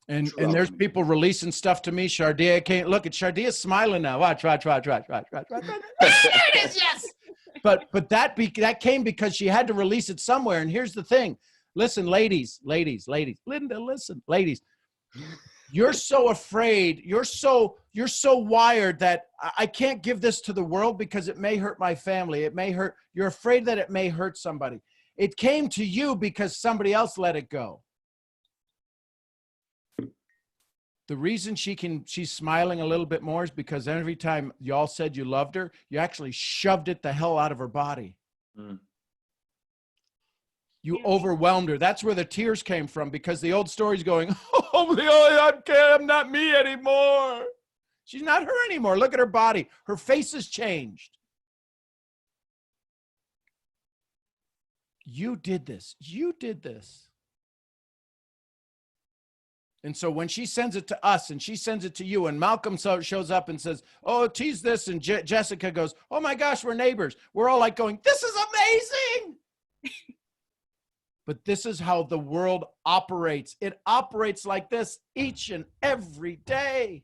And there's people releasing stuff to me. Shardia can't look at Shardia smiling now. Watch. There it is, yes. But that came because she had to release it somewhere. And here's the thing. Listen, ladies. Linda, listen, ladies. You're so afraid. You're so wired that I can't give this to the world because it may hurt my family. It may hurt. You're afraid that it may hurt somebody. It came to you because somebody else let it go. The reason she's smiling a little bit more is because every time y'all said you loved her, you actually shoved it the hell out of her body. Mm. You overwhelmed her. That's where the tears came from, because the old story's going, oh, I'm not me anymore. She's not her anymore. Look at her body. Her face has changed. You did this. You did this. And so when she sends it to us and she sends it to you, and Malcolm shows up and says, oh, tease this. And Jessica goes, oh my gosh, we're neighbors. We're all like going, this is amazing. But this is how the world operates. It operates like this each and every day.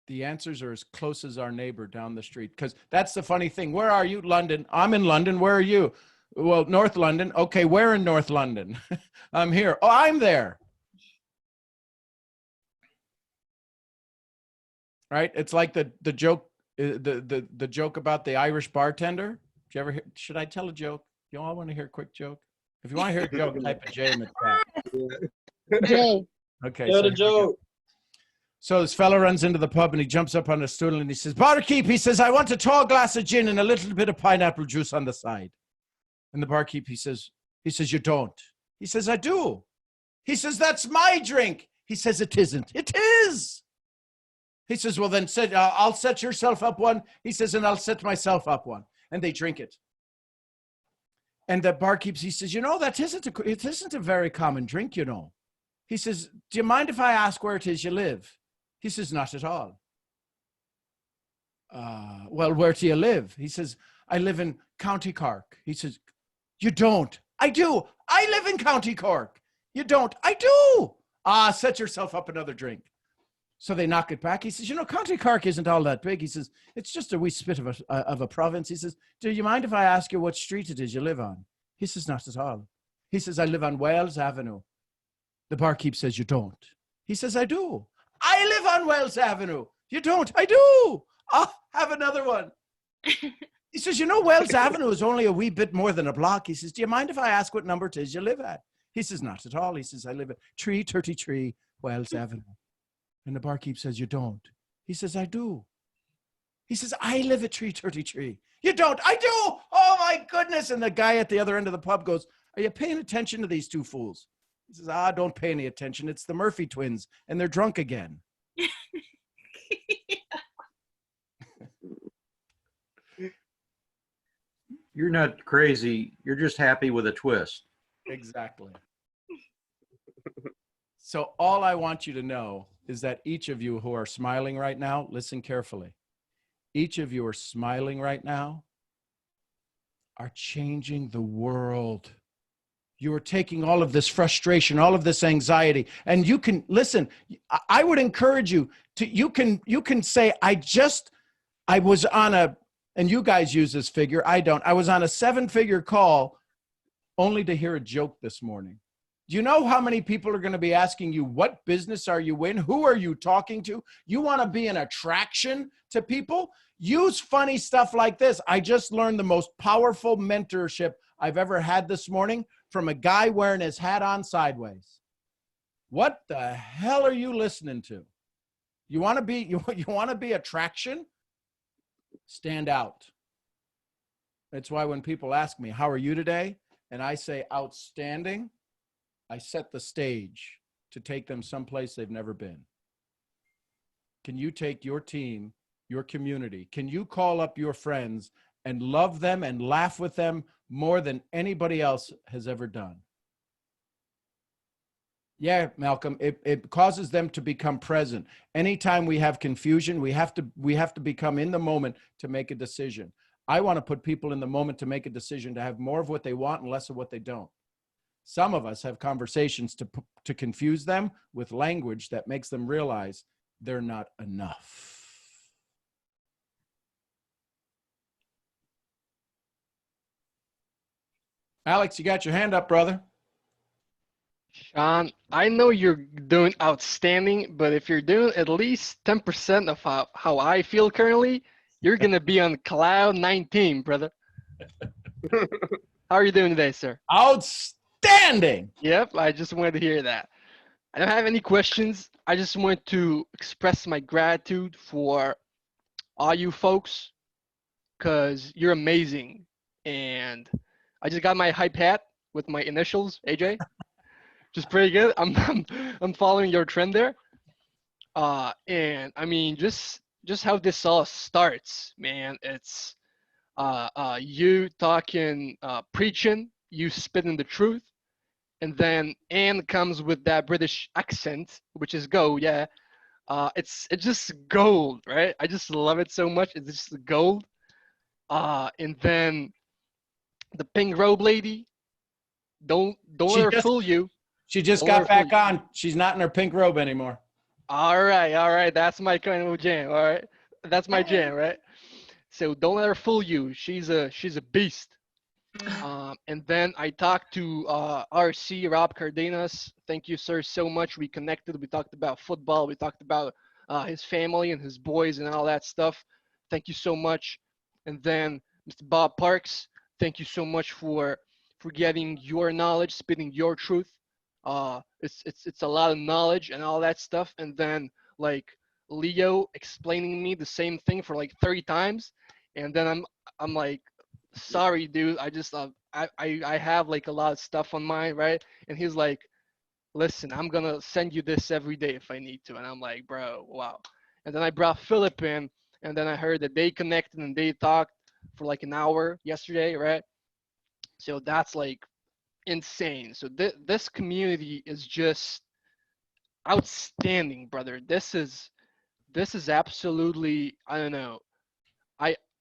The answers are as close as our neighbor down the street. Because that's the funny thing. Where are you? London. I'm in London. Where are you? Well, North London. Okay, where in North London? I'm here. Oh, I'm there. Right? It's like the joke, the joke about the Irish bartender. Did you ever hear? Should I tell a joke? You all want to hear a quick joke? If you want to hear a joke, type a J in the chat. Jay. Okay. Tell the joke. So this fella runs into the pub and he jumps up on a stool and he says, barkeep, he says, I want a tall glass of gin and a little bit of pineapple juice on the side. And the barkeep, he says, you don't. He says, I do. He says, that's my drink. He says, it isn't. It is. He says, well, then I'll set yourself up one. He says, and I'll set myself up one. And they drink it. And the barkeep, he says, it isn't a very common drink, you know. He says, do you mind if I ask where it is you live? He says, not at all. Well, where do you live? He says, I live in County Cork. He says, you don't. I do. I live in County Cork. You don't. I do. Set yourself up another drink. So they knock it back. He says, County Cork isn't all that big. He says, it's just a wee spit of a province. He says, do you mind if I ask you what street it is you live on? He says, not at all. He says, I live on Wales Avenue. The barkeep says, you don't. He says, I do. I live on Wells Avenue. You don't. I do. I'll have another one. He says, Wells Avenue is only a wee bit more than a block. He says, do you mind if I ask what number it is you live at? He says, not at all. He says, I live at 333 Wells Avenue. And the barkeep says, you don't. He says, I do. He says, I live at 333. You don't. I do. Oh, my goodness. And the guy at the other end of the pub goes, are you paying attention to these two fools? He says, don't pay any attention. It's the Murphy twins, and they're drunk again. You're not crazy. You're just happy with a twist. Exactly. So all I want you to know is that each of you who are smiling right now, listen carefully. Each of you are smiling right now, are changing the world. You are taking all of this frustration, all of this anxiety, and you can listen. I would encourage you to, you can say, I was on a, and you guys use this figure, I don't. I was on a 7-figure call only to hear a joke this morning. Do you know how many people are going to be asking you, what business are you in? Who are you talking to? You want to be an attraction to people? Use funny stuff like this. I just learned the most powerful mentorship I've ever had this morning from a guy wearing his hat on sideways. What the hell are you listening to? You want to be, you want to be attraction? Stand out. That's why when people ask me, how are you today? And I say outstanding, I set the stage to take them someplace they've never been. Can you take your team, your community, can you call up your friends and love them and laugh with them more than anybody else has ever done? Yeah, Malcolm, it causes them to become present. Anytime we have confusion, we have to become in the moment to make a decision. I want to put people in the moment to make a decision to have more of what they want and less of what they don't. Some of us have conversations to confuse them with language that makes them realize they're not enough. Alex, you got your hand up, brother. Sean, I know you're doing outstanding, but if you're doing at least 10% of how I feel currently, you're going to be on cloud 19, brother. How are you doing today, sir? Outstanding. Yep, I just wanted to hear that. I don't have any questions. I just want to express my gratitude for all you folks because you're amazing. And I just got my hype hat with my initials, AJ. Just pretty good. I'm following your trend there. And I mean, just how this all starts, man. It's you talking, preaching, you spitting the truth, and then Anne comes with that British accent, which is go, yeah. It's just gold, right? I just love it so much. It's just gold. And then the pink robe lady, don't let her fool you. She just got back on. She's not in her pink robe anymore. All right. That's my kind of jam. All right, that's my jam, right? So don't let her fool you. She's a beast. And then I talked to RC Rob Cardenas. Thank you, sir, so much. We connected. We talked about football. We talked about his family and his boys and all that stuff. Thank you so much. And then Mr. Bob Parks. Thank you so much for getting your knowledge, spitting your truth. It's a lot of knowledge and all that stuff. And then like Leo explaining me the same thing for like 30 times, and then I'm like, sorry, dude. I just I have like a lot of stuff on mine, right? And he's like, listen, I'm gonna send you this every day if I need to. And I'm like, bro, wow. And then I brought Philip in, and then I heard that they connected and they talked for like an hour yesterday, right? So that's like insane. So this community is just outstanding, brother. This is absolutely, I don't know.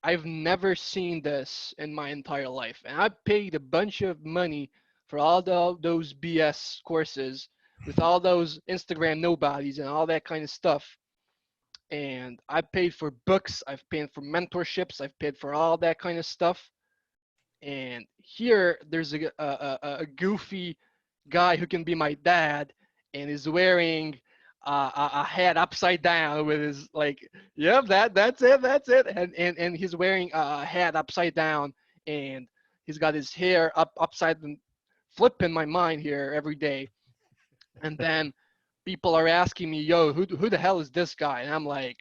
I've never seen this in my entire life, and I paid a bunch of money for all those BS courses with all those Instagram nobodies and all that kind of stuff. And I paid for books, I've paid for mentorships, I've paid for all that kind of stuff. And here there's a goofy guy who can be my dad and is wearing a hat upside down with his like, yep, that's it. And he's wearing a hat upside down, and he's got his hair upside and flipping my mind here every day. And then people are asking me, yo, who the hell is this guy? And I'm like,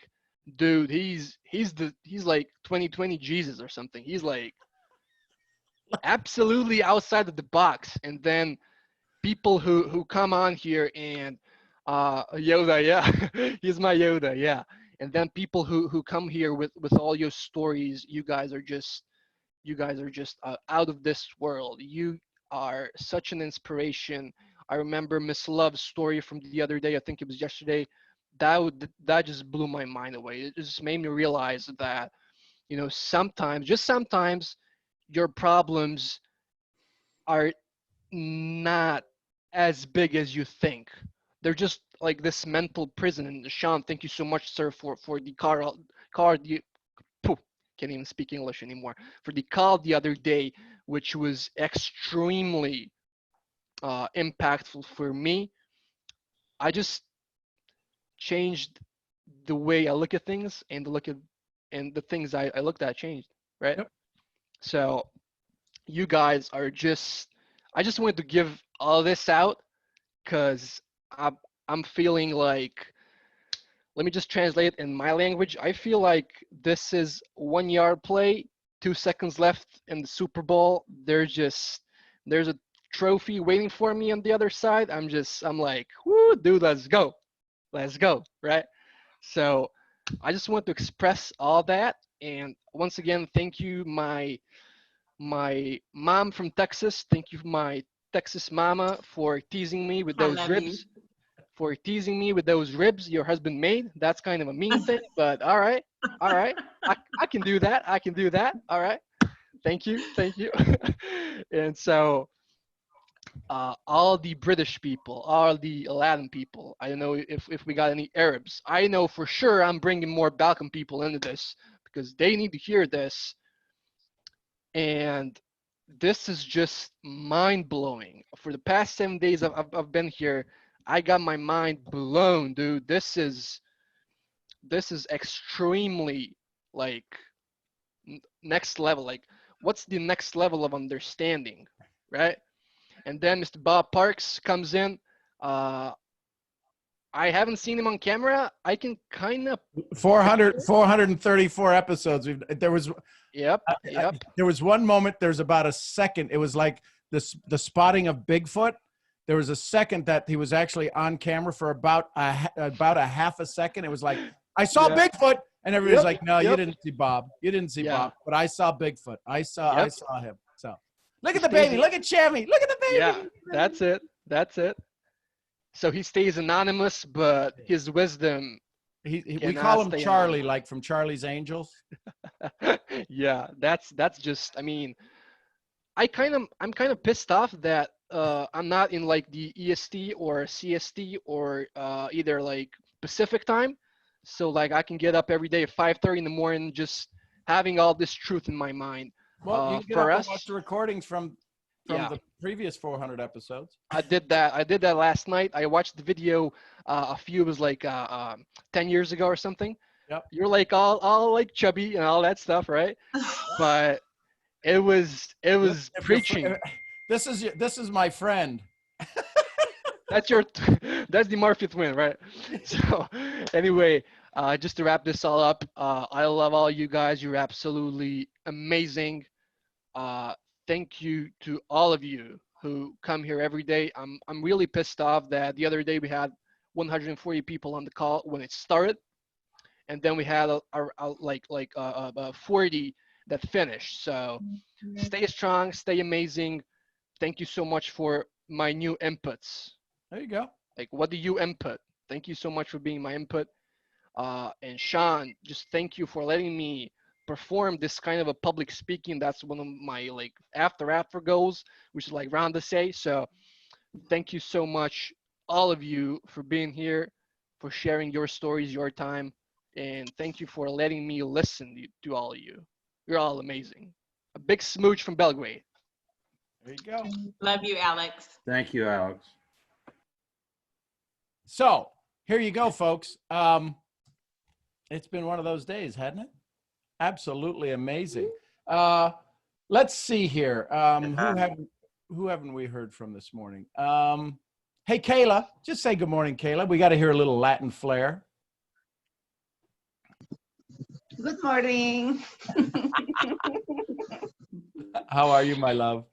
dude, he's like 2020 Jesus or something. He's like absolutely outside of the box. And then people who come on here and Yoda, yeah, he's my Yoda, yeah. And then people who come here with all your stories, you guys are just You guys are just out of this world. You are such an inspiration. I remember Miss Love's story from the other day. I think it was yesterday. That just blew my mind away. It just made me realize that, you know, sometimes, just sometimes, your problems are not as big as you think. They're just like this mental prison. And Sean, thank you so much, sir, for the card you poof, can't even speak English anymore. For the call the other day, which was extremely impactful for me. I just changed the way I look at things, and the things I looked at changed, right? Yep. So you guys are just, I just wanted to give all this out because I'm feeling like, let me just translate in my language. I feel like this is 1 yard play, 2 seconds left in the Super Bowl. There's a trophy waiting for me on the other side. I'm like, whoo, dude, let's go, right? So I just want to express all that. And once again, thank you, my mom from Texas. Thank you, my Texas mama, for teasing me with those ribs. For teasing me with those ribs your husband made. That's kind of a mean thing, but all right. I can do that. All right. Thank you. And so all the British people, all the Latin people, I don't know if we got any Arabs. I know for sure I'm bringing more Balkan people into this because they need to hear this. And this is just mind-blowing. For the past 7 days I've been here, I got my mind blown, dude. This is extremely, like, next level. Like, what's the next level of understanding, right? And then Mr. Bob Parks comes in. I haven't seen him on camera. I can kind of 434 episodes. There was Yep. there was one moment. There's about a second. It was like the spotting of Bigfoot. There was a second that he was actually on camera for about a half a second. It was like, I saw Bigfoot, and everybody's like, no, you didn't see Bob. You didn't see Bob, but I saw Bigfoot. I saw him. So look at the baby. Look at Chevy. Look at the baby. Yeah, that's it. So he stays anonymous, but his wisdom. We call him Charlie, like from Charlie's Angels. Yeah, that's just. I mean, I'm kind of pissed off that I'm not in like the EST or CST or either like Pacific time, so like I can get up every day at 5:30 in the morning, just having all this truth in my mind. Well, you can get for up us, and watch the recordings from the previous 400 episodes. I did that last night. I watched the video it was like 10 years ago or something. Yep. You're like all like chubby and all that stuff, right? But it was preaching. This is my friend. That's the Murphy twin, right? So anyway, just to wrap this all up, I love all you guys. You're absolutely amazing. Thank you to all of you who come here every day. I'm really pissed off that the other day we had 140 people on the call when it started, and then we had like 40 that finished. So stay strong, stay amazing. Thank you so much for my new inputs. There you go. Like, what do you input? Thank you so much for being my input. And Sean, just thank you for letting me perform this kind of a public speaking. That's one of my like after goals, which is like round to say. So thank you so much, all of you, for being here, for sharing your stories, your time. And thank you for letting me listen to all of you. You're all amazing. A big smooch from Belgrade. There you go. Love you, Alex. Thank you, Alex. So here you go, folks. It's been one of those days, hasn't it? Absolutely amazing. Let's see here. Who haven't we heard from this morning? Hey, Kayla, just say good morning, Kayla. We got to hear a little Latin flair. Good morning. How are you, my love?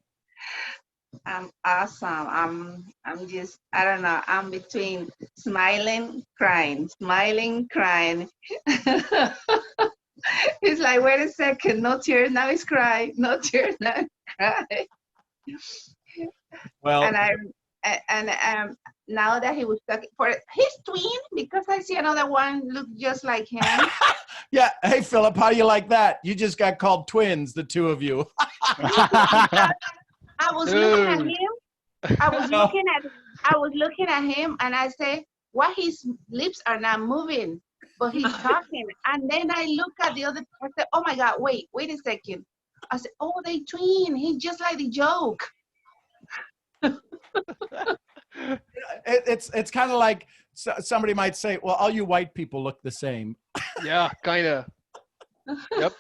I'm awesome. I'm just, I don't know, I'm between smiling, crying. He's like, wait a second, no tears, now he's crying. No tears, now he's crying. Well, And now that he was talking for his twin, because I see another one look just like him. yeah. Hey, Philip, how do you like that? You just got called twins, the two of you. I was looking at Dude. him. I was looking at him, and I say, why his lips are not moving, but he's talking. And then I look at the other. I said, oh my God, wait a second. I said, oh, they twin. He's just like the joke. It's kind of like somebody might say, well, all you white people look the same. Yeah, kind of. Yep.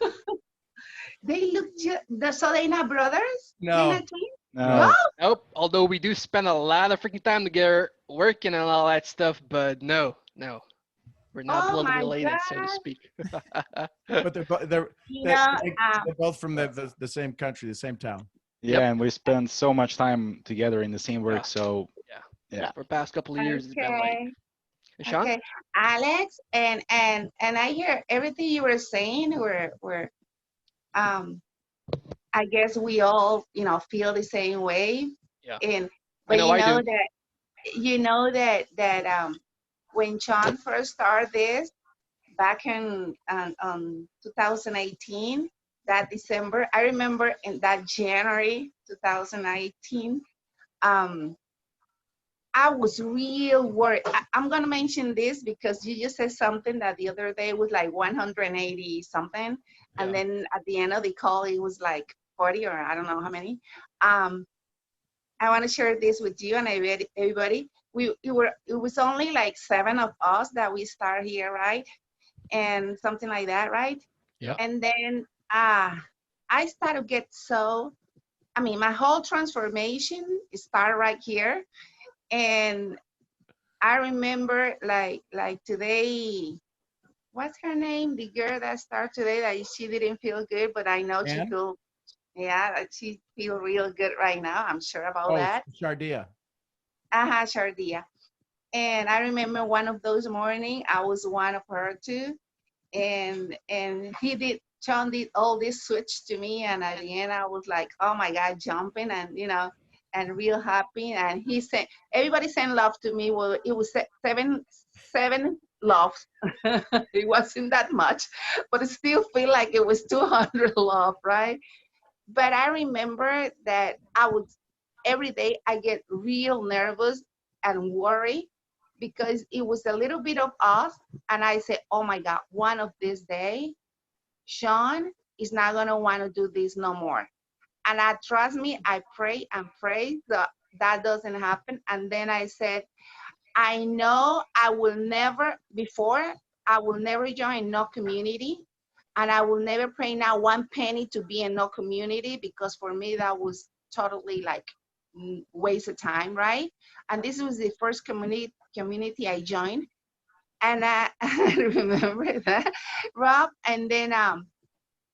They look just, so they're not brothers? No. They're not twins? No. Nope. Although we do spend a lot of freaking time together working and all that stuff, but no. We're not Oh blood my related, so to God. speak. But they're both from the same country, the same town. Yeah, Yep. and we spend so much time together in the same work. So yeah. For the past couple of years, it's been like. Okay. And Sean? Okay, Alex, and I hear everything you were saying. We're I guess we all feel the same way. Yeah. And I know I do. you know that when Sean first started this back in 2018, that December, I remember in that January 2018, I was real worried. I'm gonna mention this because you just said something that the other day was like 180 something, and then at the end of the call it was like 40 or I don't know how many. I want to share this with you and everybody. It was only like 7 of us that we start here, right? And something like that, right? Yeah. And then I started to get my whole transformation started right here. And I remember like today, what's her name? The girl that started today that she didn't feel good, but I know Ann? she feel real good right now. I'm sure about that. Shardia. Shardia. And I remember one of those mornings, I was one of her too. And Sean did all this switch to me. And at the end, I was like, oh my God, jumping and real happy. And he said, everybody sent love to me. Well, it was seven loves. It wasn't that much, but it still feel like it was 200 love, right? But I remember that every day I get real nervous and worried because it was a little bit of us. And I said, oh my God, one of these days, Sean is not gonna wanna do this no more. And trust me, I pray and pray that doesn't happen. And then I said, I know I will never join no community. And I will never pay now 1 penny to be in no community, because for me, that was totally like waste of time, right? And this was the first community I joined. And I remember that, Rob. And then,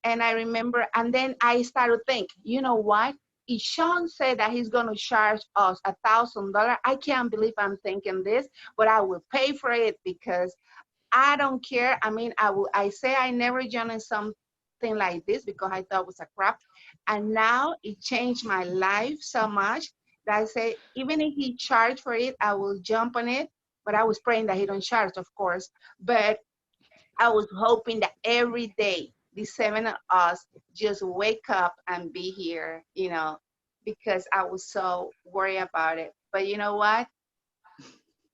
and I remember, and then I started to think, you know what? If Sean said that he's going to charge us $1,000, I can't believe I'm thinking this, but I will pay for it because I don't care. I mean, I say I never joined something like this because I thought it was a crap. And now it changed my life so much that I say, even if he charged for it, I will jump on it. But I was praying that he don't charge, of course. But I was hoping that every day, the 7 of us just wake up and be here, because I was so worried about it. But you know what?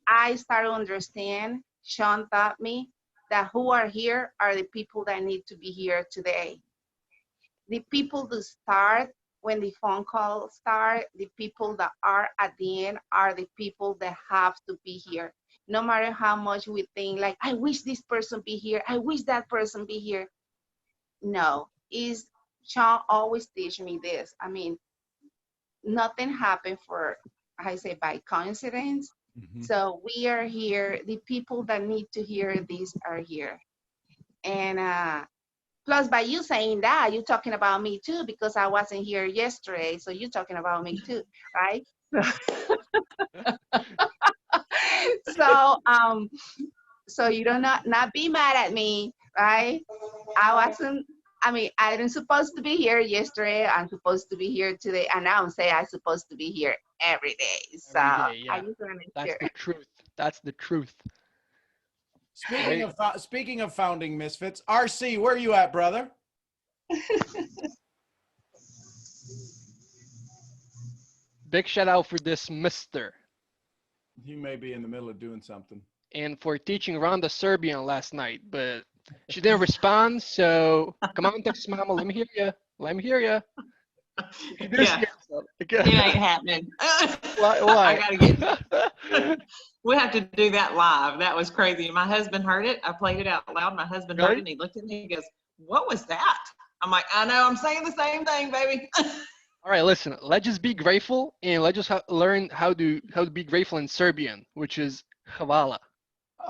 I started to understand. Sean taught me that who are here are the people that need to be here today. The people that start when the phone call start, the people that are at the end are the people that have to be here. No matter how much we think like, I wish this person be here, I wish that person be here. No, Sean always teach me this. I mean, nothing happened by coincidence. Mm-hmm. So we are here. The people that need to hear this are here. And plus, by you saying that, you're talking about me too, because I wasn't here yesterday. So you're talking about me too, right? So you don't not be mad at me, right? I wasn't. I mean, I didn't supposed to be here yesterday. I'm supposed to be here today, and now I'm saying I'm supposed to be here every day. So Every day, yeah. I just want to That's share. the truth. That's the truth. Speaking of founding misfits, RC, where are you at, brother? Big shout out for this mister He may be in the middle of doing something. and for teaching Rhonda Serbian last night, but she didn't respond. So come on, Texas Mama, let me hear you. Let me hear you. Yeah. It ain't happening. Why? I gotta get. We have to do that live. That was crazy. My husband heard it. I played it out loud. My husband heard it and he looked at me and he goes, "What was that?" I'm like, "I know. I'm saying the same thing, baby." All right, listen. Let's just be grateful and let's just learn how to be grateful in Serbian, which is hvala.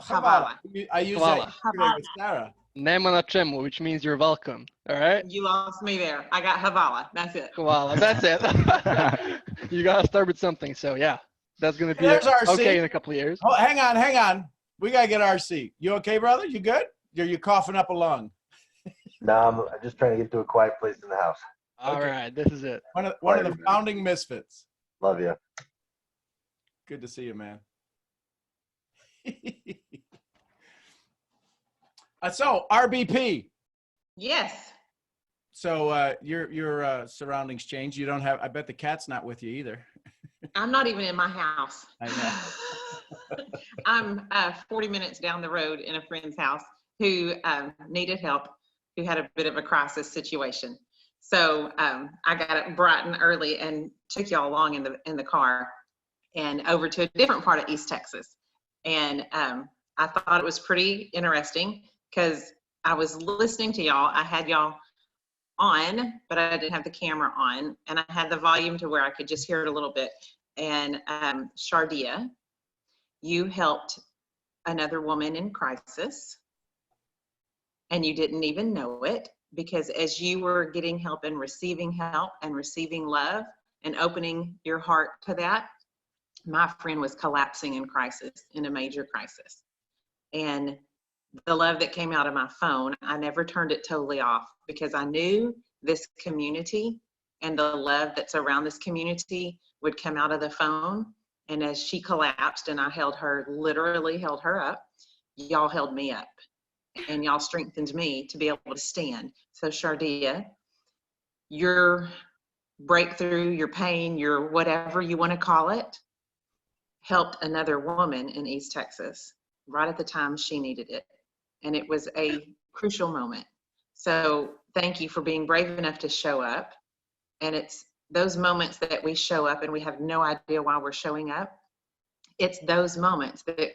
Hvala. I use that yesterday with Sarah. Nema na čemu, which means you're welcome. All right. You lost me there. I got Havala. That's it. Hvala. That's it. You gotta start with something. So yeah, that's gonna be There's RC. okay in a couple of years. Oh, hang on. We gotta get RC. You okay, brother? You good? You coughing up a lung? No, I'm just trying to get to a quiet place in the house. All right, this is it. One of the founding misfits. Love you. Good to see you, man. So RBP. Yes. So your surroundings changed. You don't have. I bet the cat's not with you either. I'm not even in my house. I know. I'm 40 minutes down the road in a friend's house who needed help, who had a bit of a crisis situation. So I got up bright and early and took y'all along in the car and over to a different part of East Texas. And I thought it was pretty interesting because I was listening to y'all. I had y'all on, but I didn't have the camera on, and I had the volume to where I could just hear it a little bit. And Shardia, you helped another woman in crisis, and you didn't even know it, because as you were getting help and receiving love and opening your heart to that, my friend was collapsing in crisis, in a major crisis. And the love that came out of my phone, I never turned it totally off, because I knew this community and the love that's around this community would come out of the phone. And as she collapsed and I literally held her up, y'all held me up and y'all strengthened me to be able to stand. So Shardia, your breakthrough, your pain, your whatever you want to call it, helped another woman in East Texas right at the time she needed it. And it was a crucial moment. So thank you for being brave enough to show up. And it's those moments that we show up and we have no idea why we're showing up. It's those moments that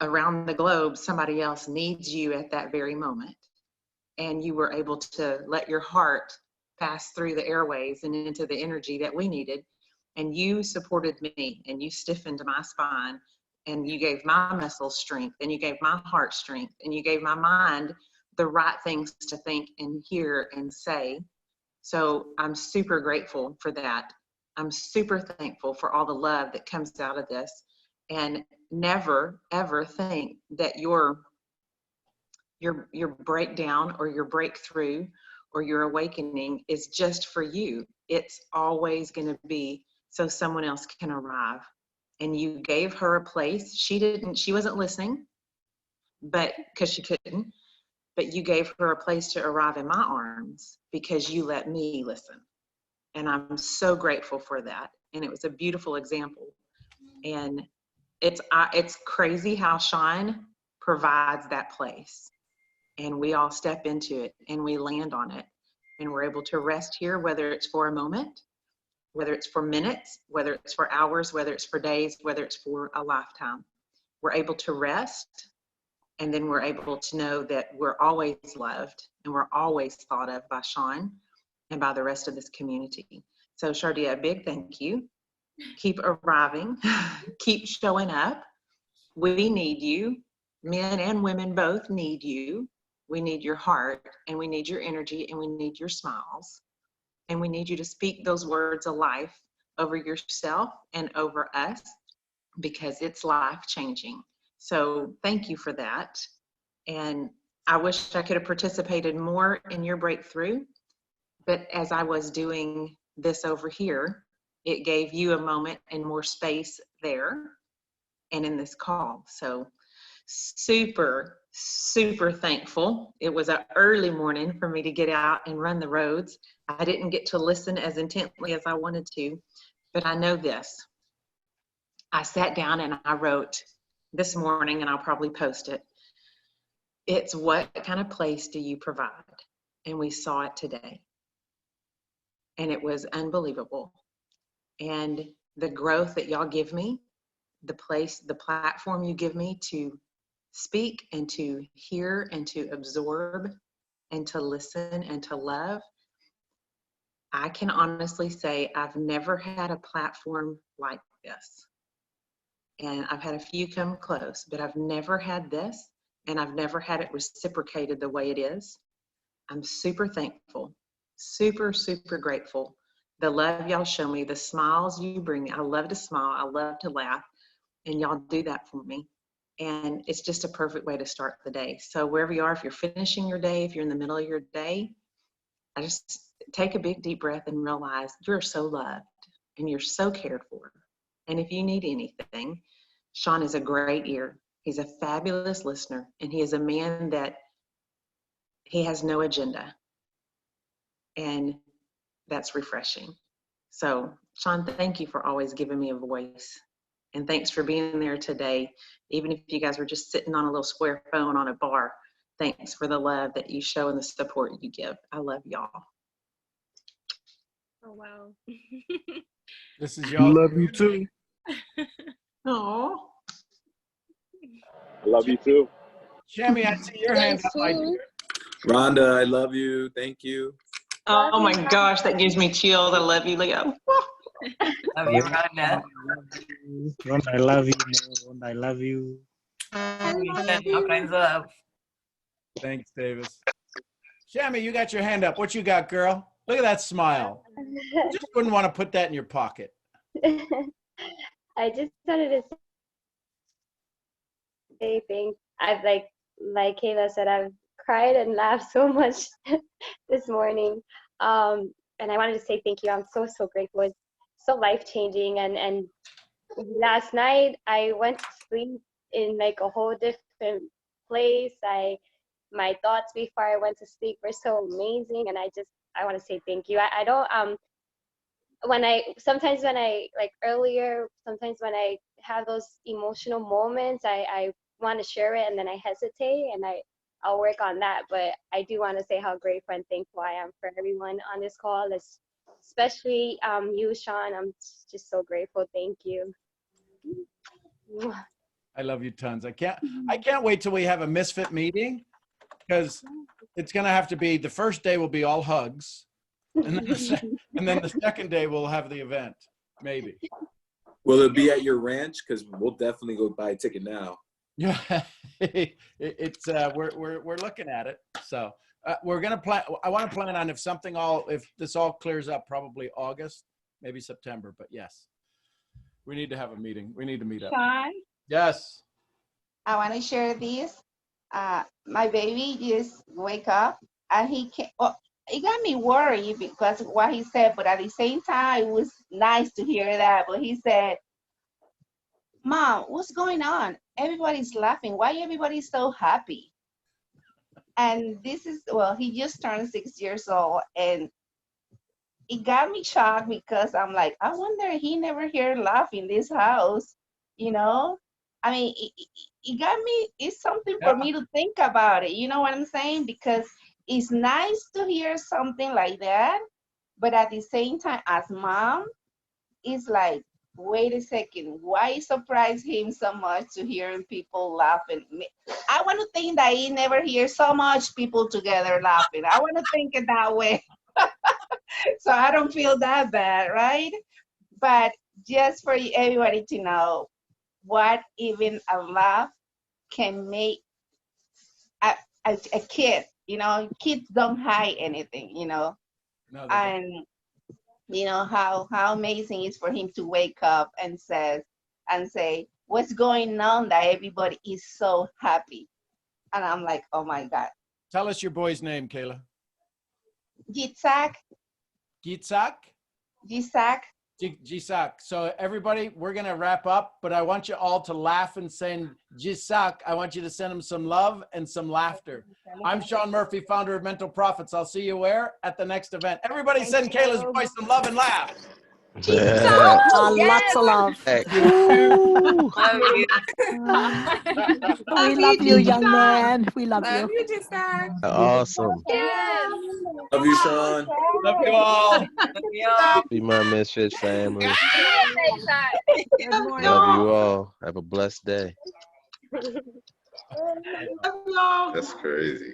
around the globe, somebody else needs you at that very moment. And you were able to let your heart pass through the airways and into the energy that we needed. And you supported me and you stiffened my spine. And you gave my muscles strength, and you gave my heart strength, and you gave my mind the right things to think and hear and say. So I'm super grateful for that. I'm super thankful for all the love that comes out of this. And never, ever think that your breakdown or your breakthrough or your awakening is just for you. It's always going to be so someone else can arrive. And you gave her a place. She wasn't listening, but because she couldn't, but you gave her a place to arrive in my arms because you let me listen. And I'm so grateful for that. And it was a beautiful example. And it's crazy how Shine provides that place. And we all step into it and we land on it. And we're able to rest here, whether it's for a moment, whether it's for minutes, whether it's for hours, whether it's for days, whether it's for a lifetime. We're able to rest, and then we're able to know that we're always loved and we're always thought of by Sean and by the rest of this community. So Shardia, a big thank you. Keep arriving, keep showing up. We need you. Men and women both need you. We need your heart, and we need your energy, and we need your smiles. And we need you to speak those words of life over yourself and over us, because it's life changing. So thank you for that. And I wish I could have participated more in your breakthrough, but as I was doing this over here, it gave you a moment and more space there and in this call. So super, super thankful. It was an early morning for me to get out and run the roads. I didn't get to listen as intently as I wanted to, but I know this. I sat down and I wrote this morning, and I'll probably post it. It's what kind of place do you provide? And we saw it today. And it was unbelievable. And the growth that y'all give me, the place, the platform you give me to speak and to hear and to absorb and to listen and to love, I can honestly say I've never had a platform like this. And I've had a few come close, but I've never had this, and I've never had it reciprocated the way it is. I'm super thankful, super, super grateful. The love y'all show me, the smiles you bring me. I love to smile, I love to laugh, and y'all do that for me. And it's just a perfect way to start the day. So wherever you are, if you're finishing your day, if you're in the middle of your day, I just take a big deep breath and realize you're so loved and you're so cared for. And if you need anything, Sean is a great ear. He's a fabulous listener, and he is a man that he has no agenda. And that's refreshing. So Sean, thank you for always giving me a voice. And thanks for being there today. Even if you guys were just sitting on a little square phone on a bar, thanks for the love that you show and the support you give. I love y'all. Oh, wow. This is y'all. Love you too. Oh. I love you too. Shammy, I see your hand up, my dear. Rhonda, I love you. Thank you. Oh my gosh, that gives me chills. I love you, Leo. Love you, Rhonda. Rhonda, I love you. Rhonda, I love you. We send all kinds of love. Thanks, Davis. Shammy, you got your hand up. What you got, girl? Look at that smile. You just wouldn't want to put that in your pocket. I just wanted to say thanks. I've like Kayla said, I've cried and laughed so much this morning. And I wanted to say thank you. I'm so, so grateful. It's so life-changing. And last night I went to sleep in like a whole different place. My thoughts before I went to sleep were so amazing. And I want to say thank you. I don't, sometimes when I have those emotional moments, I want to share it and then I hesitate and I'll work on that. But I do want to say how grateful and thankful I am for everyone on this call, especially you, Sean. I'm just so grateful. Thank you. I love you tons. I can't wait till we have a Misfit meeting, because it's going to have to be, the first day will be all hugs. And then the second day we'll have the event, maybe. Will it be at your ranch? Because we'll definitely go buy a ticket now. Yeah, it's we're looking at it. So we're gonna plan. I want to plan on if this all clears up, probably August, maybe September. But yes, we need to have a meeting. We need to meet up. Sean, Yes. I want to share this. My baby just wake up and he can't. Well, it got me worried because of what he said, but at the same time, it was nice to hear that. But he said, "Mom, what's going on? Everybody's laughing. Why everybody's so happy?" And this is, well, he just turned 6 years old, and it got me shocked because I'm like, I wonder he never hear laugh in this house, you know? I mean, it got me, it's something for me to think about it, you know what I'm saying? Because it's nice to hear something like that, but at the same time, as mom, it's like, wait a second, why surprise him so much to hearing people laughing? I want to think that he never hears so much people together laughing. I want to think it that way. So I don't feel that bad, right? But just for everybody to know what even a laugh can make a kid, you know, kids don't hide anything, you know. No, and you know how amazing it is for him to wake up and say, what's going on that everybody is so happy? And I'm like, oh my God, Tell us your boy's name, Kayla. Yitzhak. Gitzak? Yitzhak. Gisak. So everybody, we're going to wrap up, but I want you all to laugh and send Gisak. I want you to send him some love and some laughter. I'm Sean Murphy, founder of Mental Profits. I'll see you where? At the next event. Everybody send Kayla's boy some love and laugh. Lots of love. We love you, young man. We love you. Awesome. Love you, Sean. Love you all. Be my Misfit family. Good morning. Love you all. Have a blessed day. Love y'all. That's crazy.